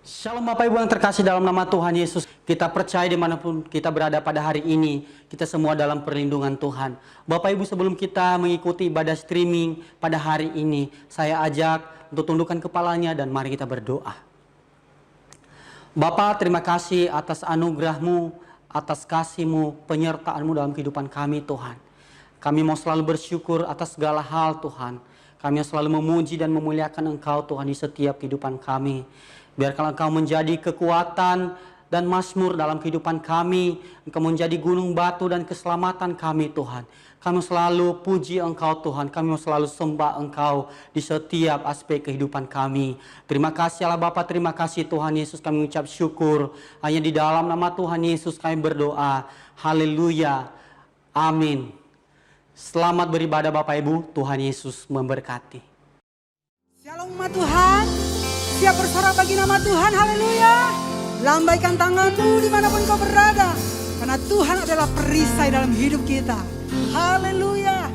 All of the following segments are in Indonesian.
Shalom Bapak Ibu yang terkasih dalam nama Tuhan Yesus. Kita percaya dimanapun kita berada pada hari ini, kita semua dalam perlindungan Tuhan. Bapak Ibu, sebelum kita mengikuti ibadah streaming pada hari ini, saya ajak untuk tundukkan kepalanya dan mari kita berdoa. Bapa, terima kasih atas anugerah-Mu, atas kasih-Mu, penyertaan-Mu dalam kehidupan kami Tuhan. Kami mau selalu bersyukur atas segala hal Tuhan. Kami mau selalu memuji dan memuliakan Engkau Tuhan di setiap kehidupan kami. Biarkanlah Engkau menjadi kekuatan dan mazmur dalam kehidupan kami. Engkau menjadi gunung batu dan keselamatan kami Tuhan. Kami selalu puji Engkau Tuhan. Kami selalu sembah Engkau di setiap aspek kehidupan kami. Terima kasih Allah Bapa, terima kasih Tuhan Yesus. Kami mengucap syukur. Hanya di dalam nama Tuhan Yesus kami berdoa. Haleluya. Amin. Selamat beribadah Bapak Ibu. Tuhan Yesus memberkati. Shalom umat Tuhan. Siap bersorak bagi nama Tuhan, haleluya. Lambaikan tanganmu dimanapun kau berada. Karena Tuhan adalah perisai dalam hidup kita. Haleluya.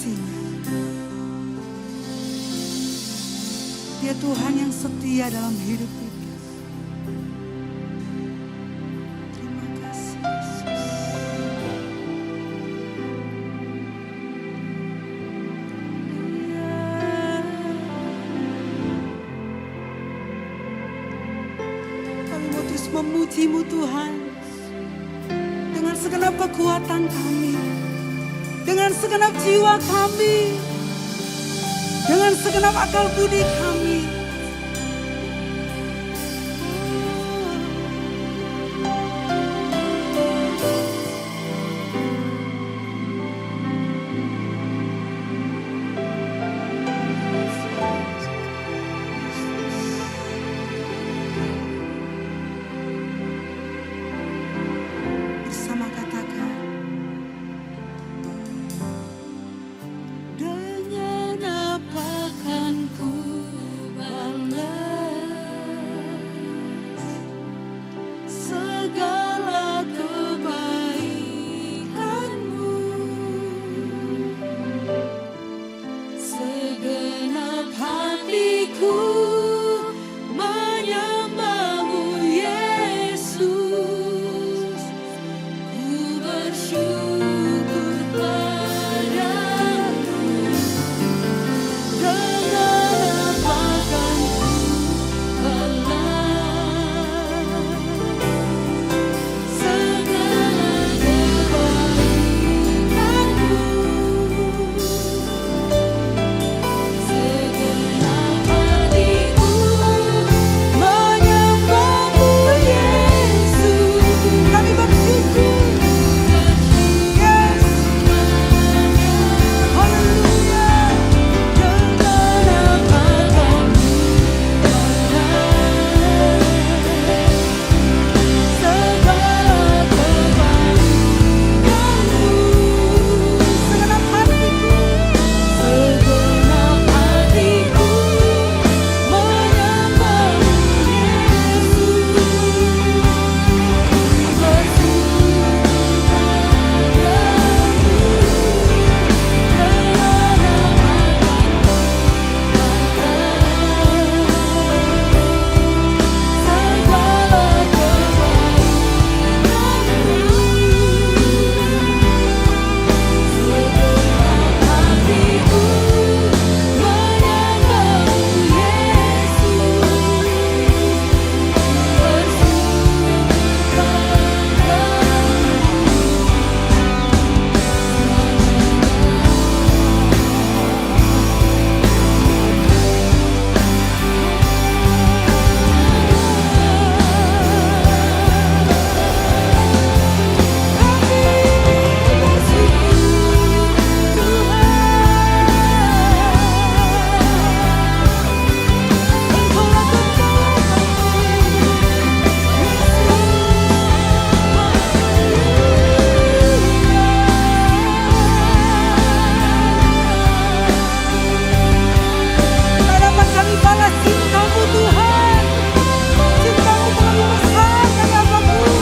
kasih-Nya. Dia Tuhan yang setia dalam hidup kita. Terima kasih Yesus. Kami mau terus memuji-Mu Tuhan. Dengan segenap kekuatan kami. Dengan segenap jiwa kami. Dengan segenap akal budi kami. Bersama katakan. Dengan apa kan ku balas segala kebaikan-Mu, segenap hatiku menyembah-Mu Yesus, ku bersyukur padamu. Dengan apa kan ku balas segala kebaikan-Mu, segenap hatiku menyembah-Mu Yesus. Kami bersyukur. Yes. Haleluya. Dengan apa kan ku balas segala kebaikan-Mu, segenap hatiku menyembah-Mu tak dapat kami balas cinta-Mu Tuhan. Cinta-Mu terlalu besar dari apapun.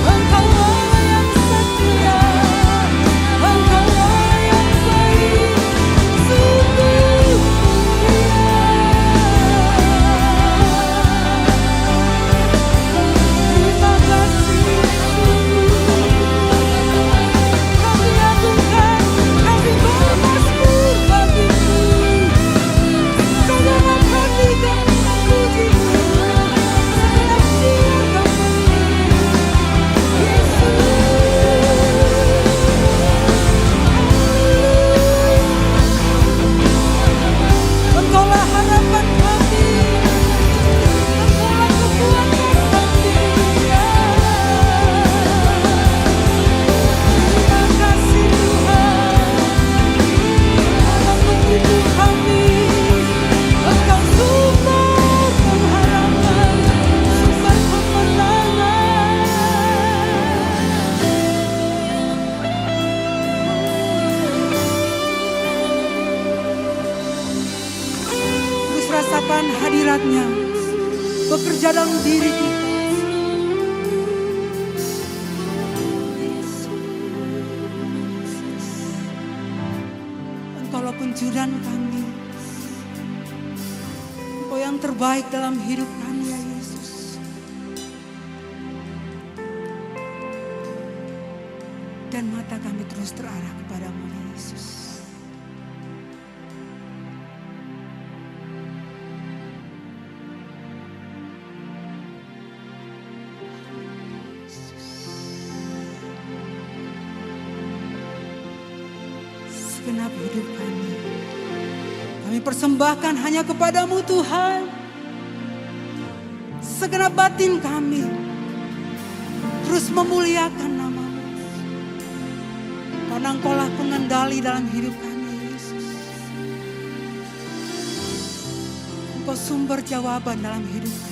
Engkau-lah yang setia, Engkau-lah yang baik, sungguh terima kasih kami agungkan, kami bermasmur bagi-Mu. Segenap hati kami memuji-Mu, segenap jiwa kami. Yesus. Engkau-lah harapan kami, Engkau-lah kekuatan kami. Terima kasih Tuhan, atas begitu kami. Engkau sumber pengharapan, sumber kemenangan. Terus rasakan hadirat-Nya bekerja dalam diri kita. Engkau kuncuran kami. Engkau yang terbaik dalam hidup kami ya Yesus. Dan mata kami terus terarah kepadamu ya Yesus. Segenap hidup kami persembahkan hanya kepadamu Tuhan. Segenap batin kami terus memuliakan nama-Mu. Karena Engkaulah pengendali dalam hidup kami Yesus. Engkau sumber jawaban dalam hidup kami.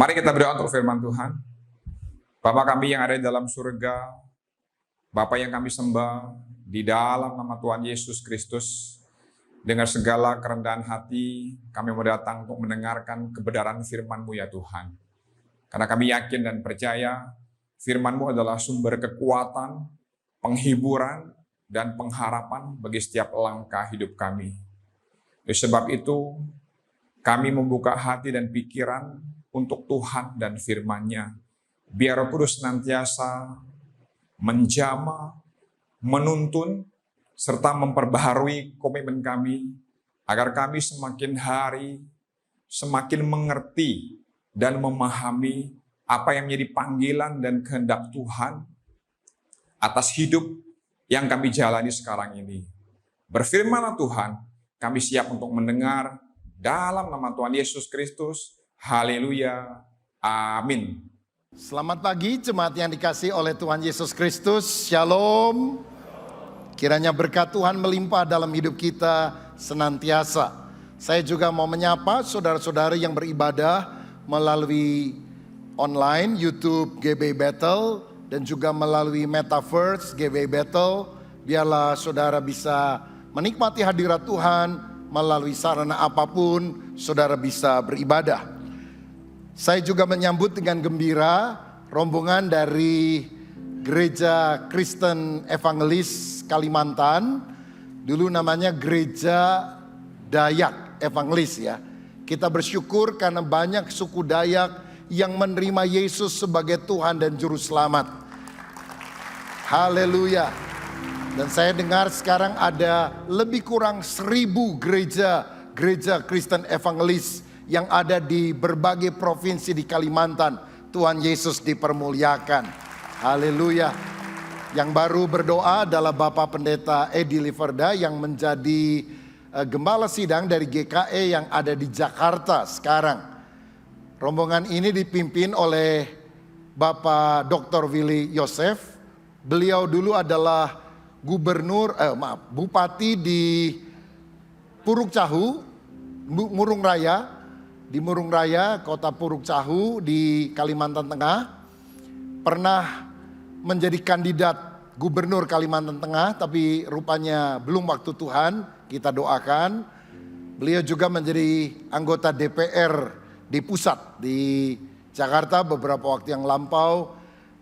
Mari kita berdoa untuk firman Tuhan. Bapa kami yang ada di dalam surga, Bapa yang kami sembah, di dalam nama Tuhan Yesus Kristus, dengan segala kerendahan hati, kami mau datang untuk mendengarkan kebenaran firman-Mu ya Tuhan. Karena kami yakin dan percaya, firman-Mu adalah sumber kekuatan, penghiburan, dan pengharapan bagi setiap langkah hidup kami. Oleh sebab itu, kami membuka hati dan pikiran untuk Tuhan dan firman-Nya. Biar Roh Kudus senantiasa menjamah, menuntun, serta memperbaharui komitmen kami, agar kami semakin hari semakin mengerti dan memahami apa yang menjadi panggilan dan kehendak Tuhan atas hidup yang kami jalani sekarang ini. Berfirmanlah Tuhan, kami siap untuk mendengar dalam nama Tuhan Yesus Kristus. Haleluya. Amin. Selamat pagi jemaat yang dikasihi oleh Tuhan Yesus Kristus. Shalom. Kiranya berkat Tuhan melimpah dalam hidup kita senantiasa. Saya juga mau menyapa saudara-saudara yang beribadah melalui online YouTube GB Battle dan juga melalui Metaverse GB Battle. Biarlah saudara bisa menikmati hadirat Tuhan melalui sarana apapun saudara bisa beribadah. Saya juga menyambut dengan gembira rombongan dari Gereja Kristen Evangelis Kalimantan. Dulu namanya Gereja Dayak Evangelis ya. Kita bersyukur karena banyak suku Dayak yang menerima Yesus sebagai Tuhan dan Juru Selamat. Haleluya. Dan saya dengar sekarang ada lebih kurang 1000 gereja Kristen Evangelis yang ada di berbagai provinsi di Kalimantan. Tuhan Yesus dipermuliakan. Haleluya. Yang baru berdoa adalah Bapak Pendeta Edi Liverda yang menjadi gembala sidang dari GKE yang ada di Jakarta sekarang. Rombongan ini dipimpin oleh Bapak Dr. Willy Yosef. Beliau dulu adalah Bupati di Puruk Cahu, Murung Raya. Di Murung Raya, kota Puruk Cahu di Kalimantan Tengah. Pernah menjadi kandidat gubernur Kalimantan Tengah, tapi rupanya belum waktu Tuhan, kita doakan. Beliau juga menjadi anggota DPR di pusat di Jakarta beberapa waktu yang lampau.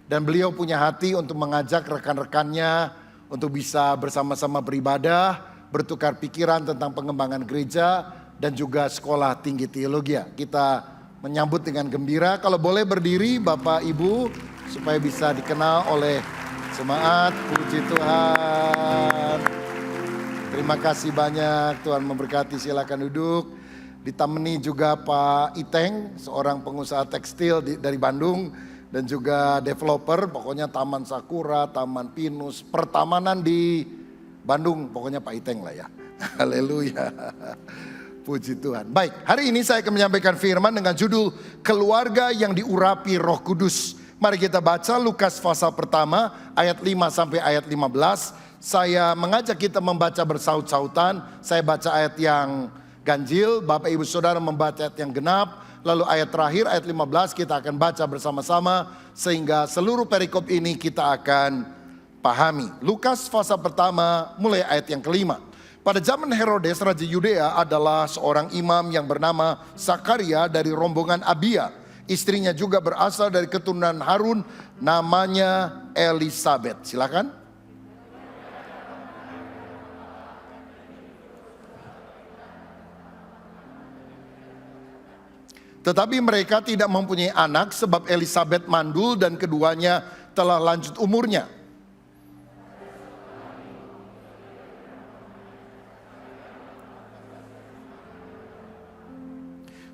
Dan beliau punya hati untuk mengajak rekan-rekannya untuk bisa bersama-sama beribadah, bertukar pikiran tentang pengembangan gereja, dan juga sekolah tinggi teologi. Kita menyambut dengan gembira. Kalau boleh berdiri Bapak Ibu supaya bisa dikenal oleh jemaat. Puji Tuhan. Terima kasih banyak, Tuhan memberkati. Silakan duduk. Ditemani juga Pak Iteng, seorang pengusaha tekstil dari Bandung dan juga developer, pokoknya Taman Sakura, Taman Pinus, pertamanan di Bandung, pokoknya Pak Iteng lah ya. Haleluya. Puji Tuhan. Baik, hari ini saya akan menyampaikan firman dengan judul Keluarga yang Diurapi Roh Kudus. Mari kita baca Lukas pasal pertama ayat 5 sampai ayat 15. Saya mengajak kita membaca bersaut-sautan. Saya baca ayat yang ganjil, Bapak Ibu Saudara membaca ayat yang genap. Lalu ayat terakhir ayat 15 kita akan baca bersama-sama sehingga seluruh perikop ini kita akan pahami. Lukas pasal pertama mulai ayat yang kelima. Pada zaman Herodes, Raja Yudea adalah seorang imam yang bernama Zakaria dari rombongan Abia. Istrinya juga berasal dari keturunan Harun, namanya Elisabet. Silakan. Tetapi mereka tidak mempunyai anak sebab Elisabet mandul dan keduanya telah lanjut umurnya.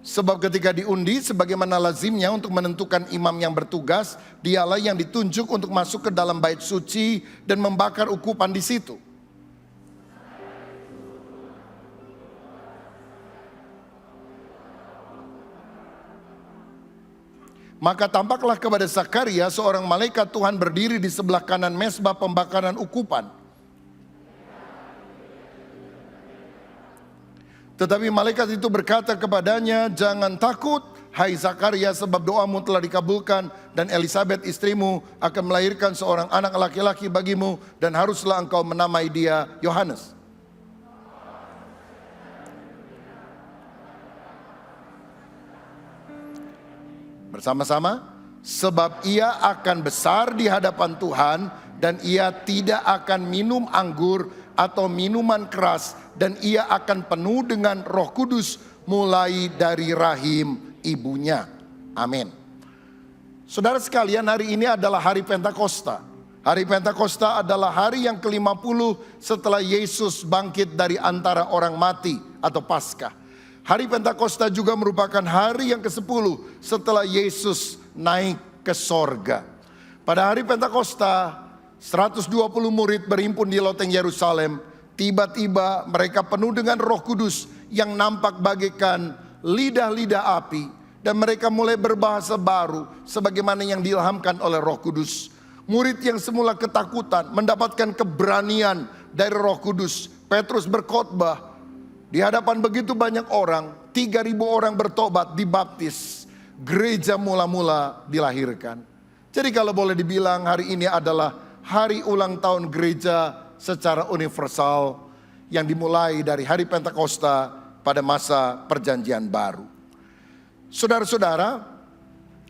Sebab ketika diundi sebagaimana lazimnya untuk menentukan imam yang bertugas, dialah yang ditunjuk untuk masuk ke dalam bait suci dan membakar ukupan di situ. Maka tampaklah kepada Zakaria seorang malaikat Tuhan berdiri di sebelah kanan mezbah pembakaran ukupan. Tetapi malaikat itu berkata kepadanya, "Jangan takut, hai Zakaria, sebab doamu telah dikabulkan, dan Elisabet istrimu akan melahirkan seorang anak laki-laki bagimu, dan haruslah engkau menamai dia Yohanes. Bersama-sama, sebab ia akan besar di hadapan Tuhan, dan ia tidak akan minum anggur atau minuman keras, dan ia akan penuh dengan Roh Kudus mulai dari rahim ibunya. Amin. Saudara sekalian, hari ini adalah hari Pentakosta. Hari Pentakosta adalah hari yang ke-50 setelah Yesus bangkit dari antara orang mati atau Paskah. Hari Pentakosta juga merupakan hari yang ke-10 setelah Yesus naik ke sorga. Pada hari Pentakosta, 120 murid berhimpun di loteng Yerusalem. Tiba-tiba mereka penuh dengan Roh Kudus yang nampak bagaikan lidah-lidah api. Dan mereka mulai berbahasa baru sebagaimana yang diilhamkan oleh Roh Kudus. Murid yang semula ketakutan mendapatkan keberanian dari Roh Kudus. Petrus berkhotbah di hadapan begitu banyak orang. 3.000 orang bertobat, dibaptis. Gereja mula-mula dilahirkan. Jadi kalau boleh dibilang hari ini adalah hari ulang tahun gereja secara universal yang dimulai dari hari Pentakosta pada masa perjanjian baru. Saudara-saudara,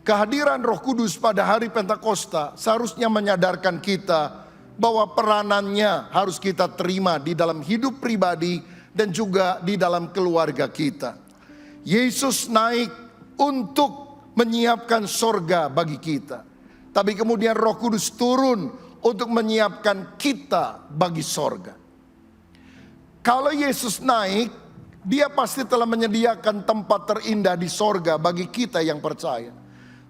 kehadiran Roh Kudus pada hari Pentakosta seharusnya menyadarkan kita bahwa peranannya harus kita terima di dalam hidup pribadi dan juga di dalam keluarga kita. Yesus naik untuk menyiapkan sorga bagi kita. Tapi kemudian Roh Kudus turun untuk menyiapkan kita bagi sorga. Kalau Yesus naik, dia pasti telah menyediakan tempat terindah di sorga bagi kita yang percaya.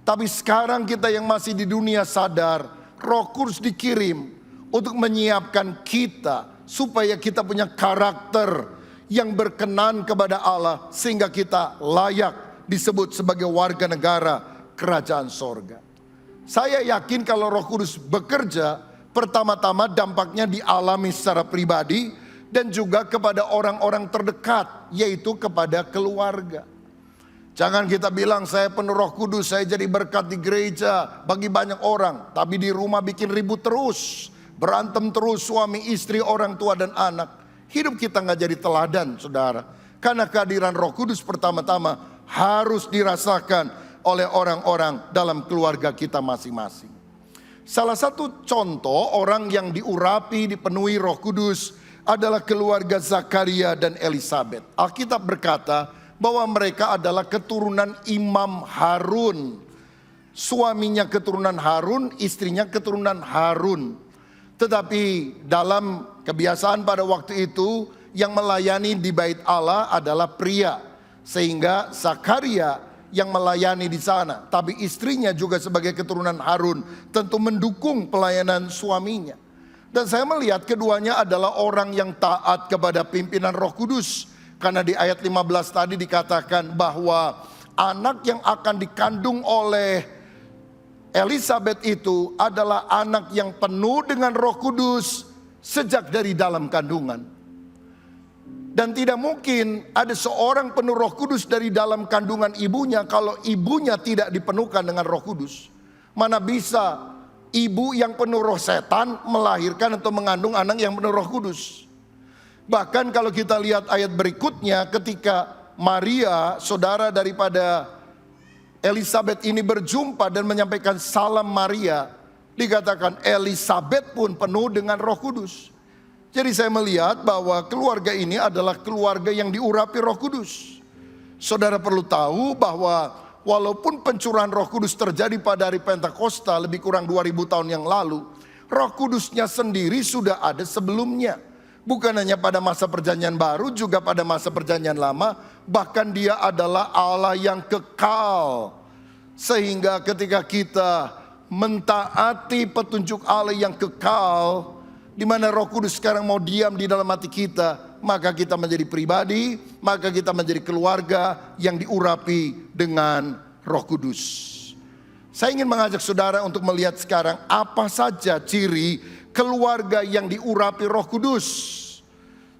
Tapi sekarang kita yang masih di dunia sadar, Roh Kudus dikirim untuk menyiapkan kita supaya kita punya karakter yang berkenan kepada Allah, sehingga kita layak disebut sebagai warga negara kerajaan sorga. Saya yakin kalau Roh Kudus bekerja, pertama-tama dampaknya dialami secara pribadi dan juga kepada orang-orang terdekat, yaitu kepada keluarga. Jangan kita bilang saya penuh Roh Kudus, saya jadi berkat di gereja bagi banyak orang, tapi di rumah bikin ribut terus, berantem terus suami istri, orang tua dan anak. Hidup kita gak jadi teladan, saudara. Karena kehadiran Roh Kudus pertama-tama harus dirasakan oleh orang-orang dalam keluarga kita masing-masing. Salah satu contoh orang yang diurapi, dipenuhi Roh Kudus adalah keluarga Zakaria dan Elisabet. Alkitab berkata bahwa mereka adalah keturunan Imam Harun. Suaminya keturunan Harun, istrinya keturunan Harun. Tetapi dalam kebiasaan pada waktu itu, yang melayani di bait Allah adalah pria. Sehingga Zakaria yang melayani di sana, tapi istrinya juga sebagai keturunan Harun tentu mendukung pelayanan suaminya. Dan saya melihat keduanya adalah orang yang taat kepada pimpinan Roh Kudus. Karena di ayat 15 tadi dikatakan bahwa anak yang akan dikandung oleh Elisabet itu adalah anak yang penuh dengan Roh Kudus sejak dari dalam kandungan. Dan tidak mungkin ada seorang penuh Roh Kudus dari dalam kandungan ibunya kalau ibunya tidak dipenuhkan dengan Roh Kudus. Mana bisa ibu yang penuh roh setan melahirkan atau mengandung anak yang penuh Roh Kudus. Bahkan kalau kita lihat ayat berikutnya, ketika Maria, saudara daripada Elisabet ini berjumpa dan menyampaikan salam Maria, dikatakan Elisabet pun penuh dengan Roh Kudus. Jadi saya melihat bahwa keluarga ini adalah keluarga yang diurapi Roh Kudus. Saudara perlu tahu bahwa walaupun pencurahan Roh Kudus terjadi pada hari Pentakosta lebih kurang 2000 tahun yang lalu, Roh Kudusnya sendiri sudah ada sebelumnya. Bukan hanya pada masa perjanjian baru, juga pada masa perjanjian lama. Bahkan dia adalah Allah yang kekal. Sehingga ketika kita mentaati petunjuk Allah yang kekal, di mana Roh Kudus sekarang mau diam di dalam hati kita, maka kita menjadi pribadi, maka kita menjadi keluarga yang diurapi dengan Roh Kudus. Saya ingin mengajak saudara untuk melihat sekarang apa saja ciri keluarga yang diurapi Roh Kudus.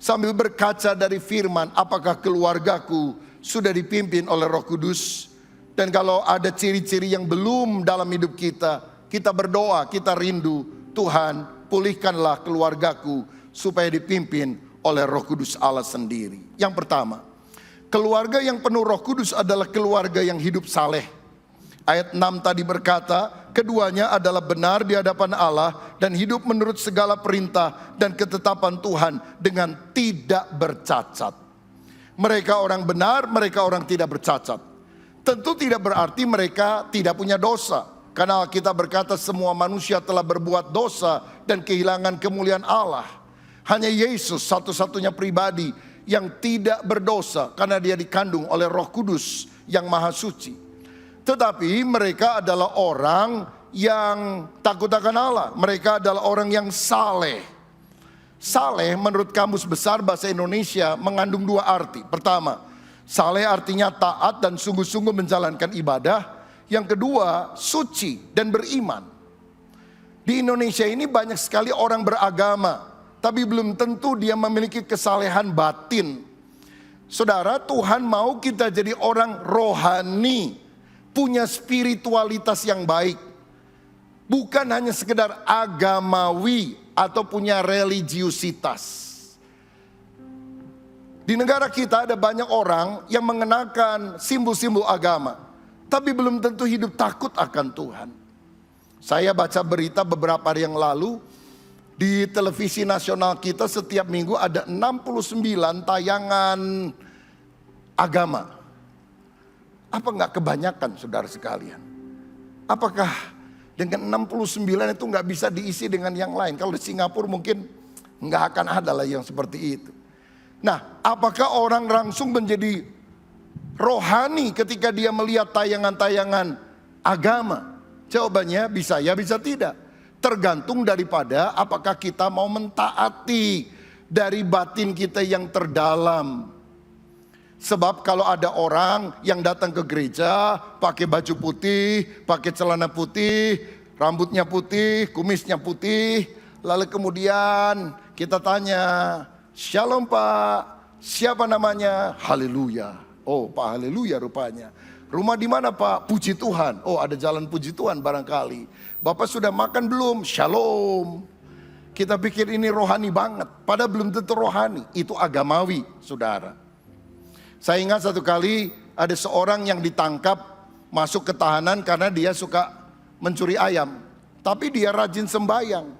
Sambil berkaca dari firman, apakah keluargaku sudah dipimpin oleh Roh Kudus? Dan kalau ada ciri-ciri yang belum dalam hidup kita, kita berdoa, kita rindu, Tuhan pulihkanlah keluargaku supaya dipimpin oleh Roh Kudus Allah sendiri. Yang pertama, keluarga yang penuh Roh Kudus adalah keluarga yang hidup saleh. Ayat 6 tadi berkata, keduanya adalah benar di hadapan Allah dan hidup menurut segala perintah dan ketetapan Tuhan dengan tidak bercacat. Mereka orang benar, mereka orang tidak bercacat. Tentu tidak berarti mereka tidak punya dosa. Karena kita berkata semua manusia telah berbuat dosa dan kehilangan kemuliaan Allah. Hanya Yesus satu-satunya pribadi yang tidak berdosa karena dia dikandung oleh Roh Kudus yang Maha Suci. Tetapi mereka adalah orang yang takut akan Allah. Mereka adalah orang yang saleh. Saleh menurut Kamus Besar Bahasa Indonesia mengandung dua arti. Pertama, saleh artinya taat dan sungguh-sungguh menjalankan ibadah. Yang kedua, suci dan beriman. Di Indonesia ini banyak sekali orang beragama, tapi belum tentu dia memiliki kesalehan batin. Saudara, Tuhan mau kita jadi orang rohani, punya spiritualitas yang baik. Bukan hanya sekedar agamawi atau punya religiusitas. Di negara kita ada banyak orang yang mengenakan simbol-simbol agama, tapi belum tentu hidup takut akan Tuhan. Saya baca berita beberapa hari yang lalu, di televisi nasional kita setiap minggu ada 69 tayangan agama. Apa enggak kebanyakan saudara sekalian? Apakah dengan 69 itu enggak bisa diisi dengan yang lain? Kalau di Singapura mungkin enggak akan ada lah yang seperti itu. Nah, apakah orang langsung menjadi rohani ketika dia melihat tayangan-tayangan agama? Jawabannya bisa ya, bisa tidak. Tergantung daripada apakah kita mau mentaati dari batin kita yang terdalam. Sebab kalau ada orang yang datang ke gereja pakai baju putih, pakai celana putih, rambutnya putih, kumisnya putih, lalu kemudian kita tanya, "Shalom Pak, siapa namanya?" "Haleluya." "Oh Pak Haleluya rupanya." "Rumah di mana Pak?" "Puji Tuhan." "Oh ada jalan puji Tuhan barangkali." "Bapak sudah makan belum?" "Shalom." Kita pikir ini rohani banget, padahal belum tentu rohani, itu agamawi saudara. Saya ingat satu kali ada seorang yang ditangkap masuk ke tahanan karena dia suka mencuri ayam. Tapi dia rajin sembahyang.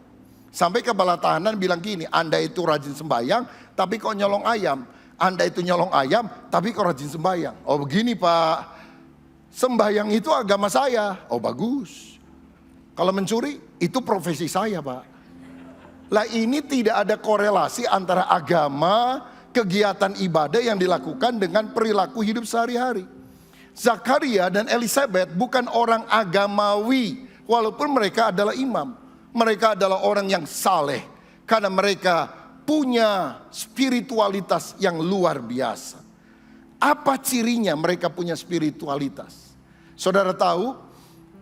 Sampai kepala tahanan bilang gini, "Anda itu rajin sembahyang tapi kok nyolong ayam. Anda itu nyolong ayam tapi kok rajin sembahyang." "Oh begini Pak, sembahyang itu agama saya." "Oh bagus. Kalau mencuri itu profesi saya Pak." Lah ini tidak ada korelasi antara agama, kegiatan ibadah yang dilakukan dengan perilaku hidup sehari-hari. Zakaria dan Elisabeth bukan orang agamawi, walaupun mereka adalah imam. Mereka adalah orang yang saleh, karena mereka punya spiritualitas yang luar biasa. Apa cirinya mereka punya spiritualitas? Saudara tahu,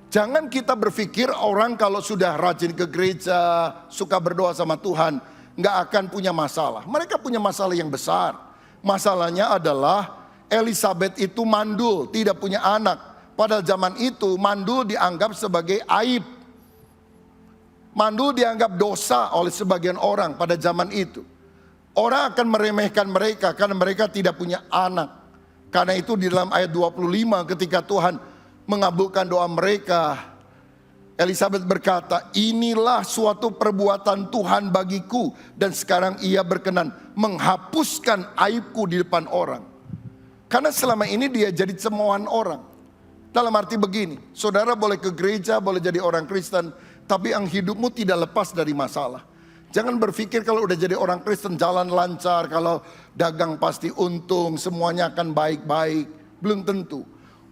jangan kita berpikir orang kalau sudah rajin ke gereja, suka berdoa sama Tuhan, nggak akan punya masalah. Mereka punya masalah yang besar. Masalahnya adalah Elisabeth itu mandul, tidak punya anak. Padahal zaman itu mandul dianggap sebagai aib. Mandul dianggap dosa oleh sebagian orang pada zaman itu. Orang akan meremehkan mereka karena mereka tidak punya anak. Karena itu di dalam ayat 25 ketika Tuhan mengabulkan doa mereka, Elisabeth berkata, "Inilah suatu perbuatan Tuhan bagiku, dan sekarang ia berkenan menghapuskan aibku di depan orang." Karena selama ini dia jadi cemoohan orang. Dalam arti begini, saudara boleh ke gereja, boleh jadi orang Kristen, tapi yang hidupmu tidak lepas dari masalah. Jangan berpikir kalau udah jadi orang Kristen jalan lancar, kalau dagang pasti untung, semuanya akan baik-baik. Belum tentu.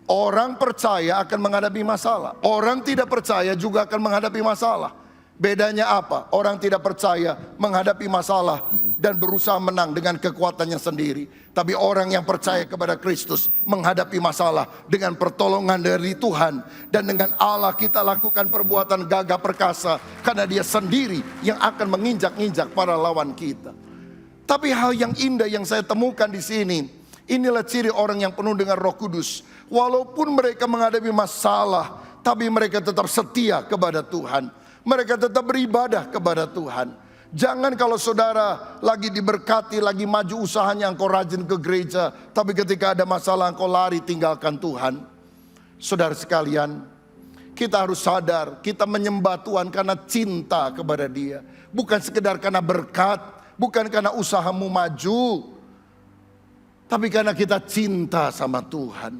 Orang percaya akan menghadapi masalah. Orang tidak percaya juga akan menghadapi masalah. Bedanya apa? Orang tidak percaya menghadapi masalah dan berusaha menang dengan kekuatannya sendiri. Tapi orang yang percaya kepada Kristus menghadapi masalah dengan pertolongan dari Tuhan. Dan dengan Allah kita lakukan perbuatan gagah perkasa, karena dia sendiri yang akan menginjak-injak para lawan kita. Tapi hal yang indah yang saya temukan di sini, Inilah ciri orang yang penuh dengan Roh Kudus. Walaupun mereka menghadapi masalah, tapi mereka tetap setia kepada Tuhan. Mereka tetap beribadah kepada Tuhan. Jangan kalau saudara lagi diberkati, lagi maju usahanya, engkau rajin ke gereja, tapi ketika ada masalah engkau lari tinggalkan Tuhan. Saudara sekalian, kita harus sadar, kita menyembah Tuhan karena cinta kepada Dia. Bukan sekedar karena berkat, bukan karena usahamu maju, tapi karena kita cinta sama Tuhan.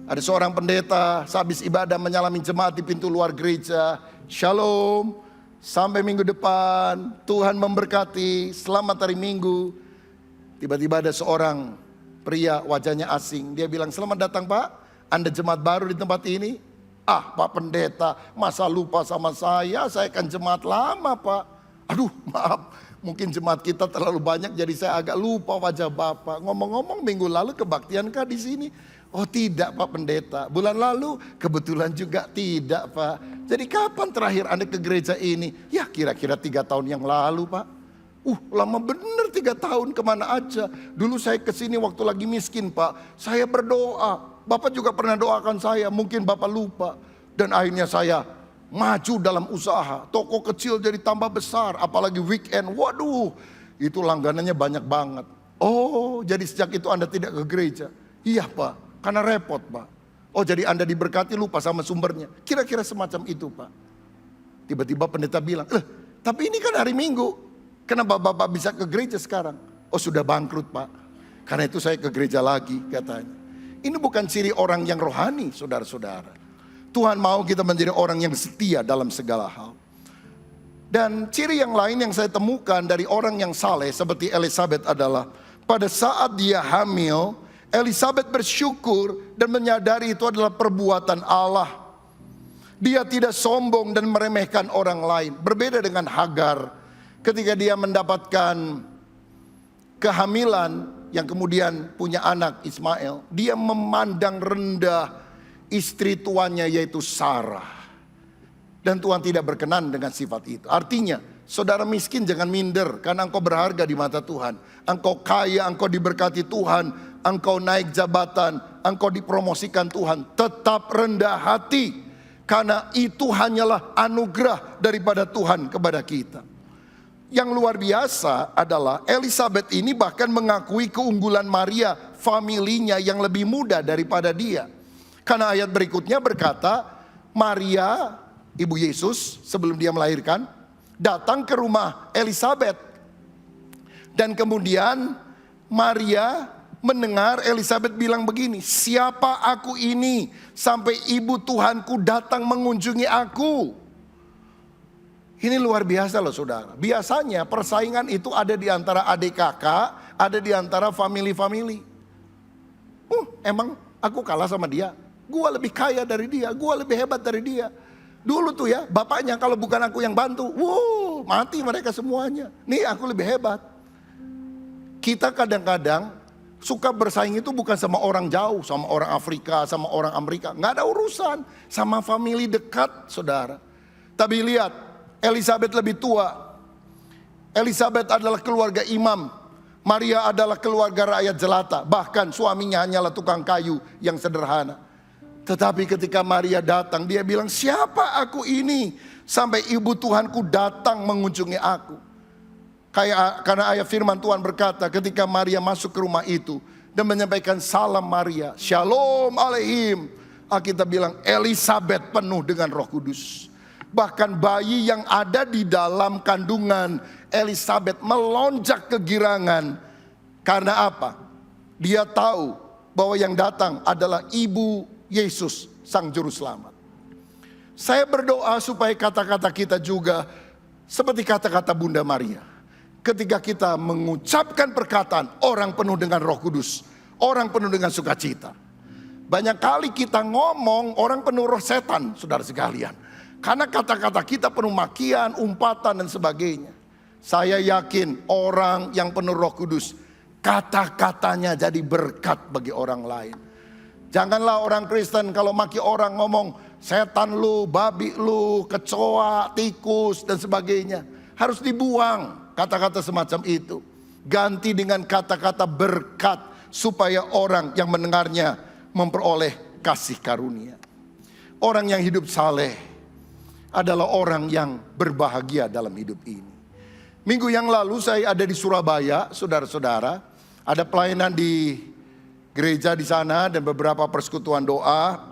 Ada seorang pendeta sehabis ibadah menyalami jemaat di pintu luar gereja. Shalom, sampai minggu depan, Tuhan memberkati, selamat hari Minggu. Tiba-tiba ada seorang pria wajahnya asing. Dia bilang, selamat datang Pak, Anda jemaat baru di tempat ini. Ah Pak Pendeta, masa lupa sama saya kan jemaat lama Pak. Aduh maaf, mungkin jemaat kita terlalu banyak jadi saya agak lupa wajah Bapak. Ngomong-ngomong minggu lalu kebaktiankah di sini? Oh tidak Pak Pendeta, bulan lalu kebetulan juga tidak Pak. Jadi kapan terakhir Anda ke gereja ini? Ya kira-kira 3 tahun yang lalu Pak. Lama bener 3 tahun, kemana aja. Dulu saya kesini waktu lagi miskin Pak. Saya berdoa, Bapak juga pernah doakan saya, mungkin Bapak lupa. Dan akhirnya saya maju dalam usaha. Toko kecil jadi tambah besar, apalagi weekend. Waduh, itu langganannya banyak banget. Oh jadi sejak itu Anda tidak ke gereja? Iya Pak. Karena repot Pak. Oh jadi Anda diberkati lupa sama sumbernya. Kira-kira semacam itu Pak. Tiba-tiba pendeta bilang, tapi ini kan hari Minggu. Kenapa Bapak bisa ke gereja sekarang? Oh sudah bangkrut Pak. Karena itu saya ke gereja lagi katanya. Ini bukan ciri orang yang rohani saudara-saudara. Tuhan mau kita menjadi orang yang setia dalam segala hal. Dan ciri yang lain yang saya temukan dari orang yang saleh seperti Elisabeth adalah pada saat dia hamil, Elisabeth bersyukur dan menyadari itu adalah perbuatan Allah. Dia tidak sombong dan meremehkan orang lain. Berbeda dengan Hagar ketika dia mendapatkan kehamilan yang kemudian punya anak Ismail. Dia memandang rendah istri tuannya yaitu Sarah. Dan Tuhan tidak berkenan dengan sifat itu. Artinya saudara miskin jangan minder karena engkau berharga di mata Tuhan. Engkau kaya, engkau diberkati Tuhan. Engkau naik jabatan, engkau dipromosikan Tuhan. Tetap rendah hati. Karena itu hanyalah anugerah daripada Tuhan kepada kita. Yang luar biasa adalah Elisabeth ini bahkan mengakui keunggulan Maria, familinya yang lebih muda daripada dia. Karena ayat berikutnya berkata, Maria, ibu Yesus sebelum dia melahirkan, datang ke rumah Elisabeth. Dan kemudian Maria mendengar Elisabeth bilang begini, siapa aku ini sampai ibu Tuhanku datang mengunjungi aku. Ini luar biasa loh saudara. Biasanya persaingan itu ada di antara adik kakak, ada di antara family-family. Emang aku kalah sama dia? Gua lebih kaya dari dia, gua lebih hebat dari dia. Dulu tuh ya, bapaknya kalau bukan aku yang bantu, mati mereka semuanya. Nih aku lebih hebat. Kita kadang-kadang suka bersaing itu bukan sama orang jauh, sama orang Afrika, sama orang Amerika. Nggak ada urusan, sama family dekat saudara. Tapi lihat, Elisabeth lebih tua. Elisabeth adalah keluarga imam. Maria adalah keluarga rakyat jelata. Bahkan suaminya hanyalah tukang kayu yang sederhana. Tetapi ketika Maria datang, dia bilang, siapa aku ini sampai ibu Tuhanku datang mengunjungi aku. Karena ayat firman Tuhan berkata ketika Maria masuk ke rumah itu dan menyampaikan salam Maria, Shalom Aleihim. Alkitab bilang Elisabeth penuh dengan Roh Kudus. Bahkan bayi yang ada di dalam kandungan Elisabeth melonjak kegirangan. Karena apa? Dia tahu bahwa yang datang adalah ibu Yesus Sang Juru Selamat. Saya berdoa supaya kata-kata kita juga seperti kata-kata Bunda Maria. Ketika kita mengucapkan perkataan, orang penuh dengan Roh Kudus, orang penuh dengan sukacita. Banyak kali kita ngomong, orang penuh roh setan, saudara sekalian. Karena kata-kata kita penuh makian, umpatan dan sebagainya. Saya yakin orang yang penuh Roh Kudus, kata-katanya jadi berkat bagi orang lain. Janganlah orang Kristen kalau maki orang ngomong, setan lu, babi lu, kecoa, tikus dan sebagainya. Harus dibuang kata-kata semacam itu. Ganti dengan kata-kata berkat, supaya orang yang mendengarnya memperoleh kasih karunia. Orang yang hidup saleh adalah orang yang berbahagia dalam hidup ini. Minggu yang lalu saya ada di Surabaya, saudara-saudara. Ada pelayanan di gereja di sana dan beberapa persekutuan doa.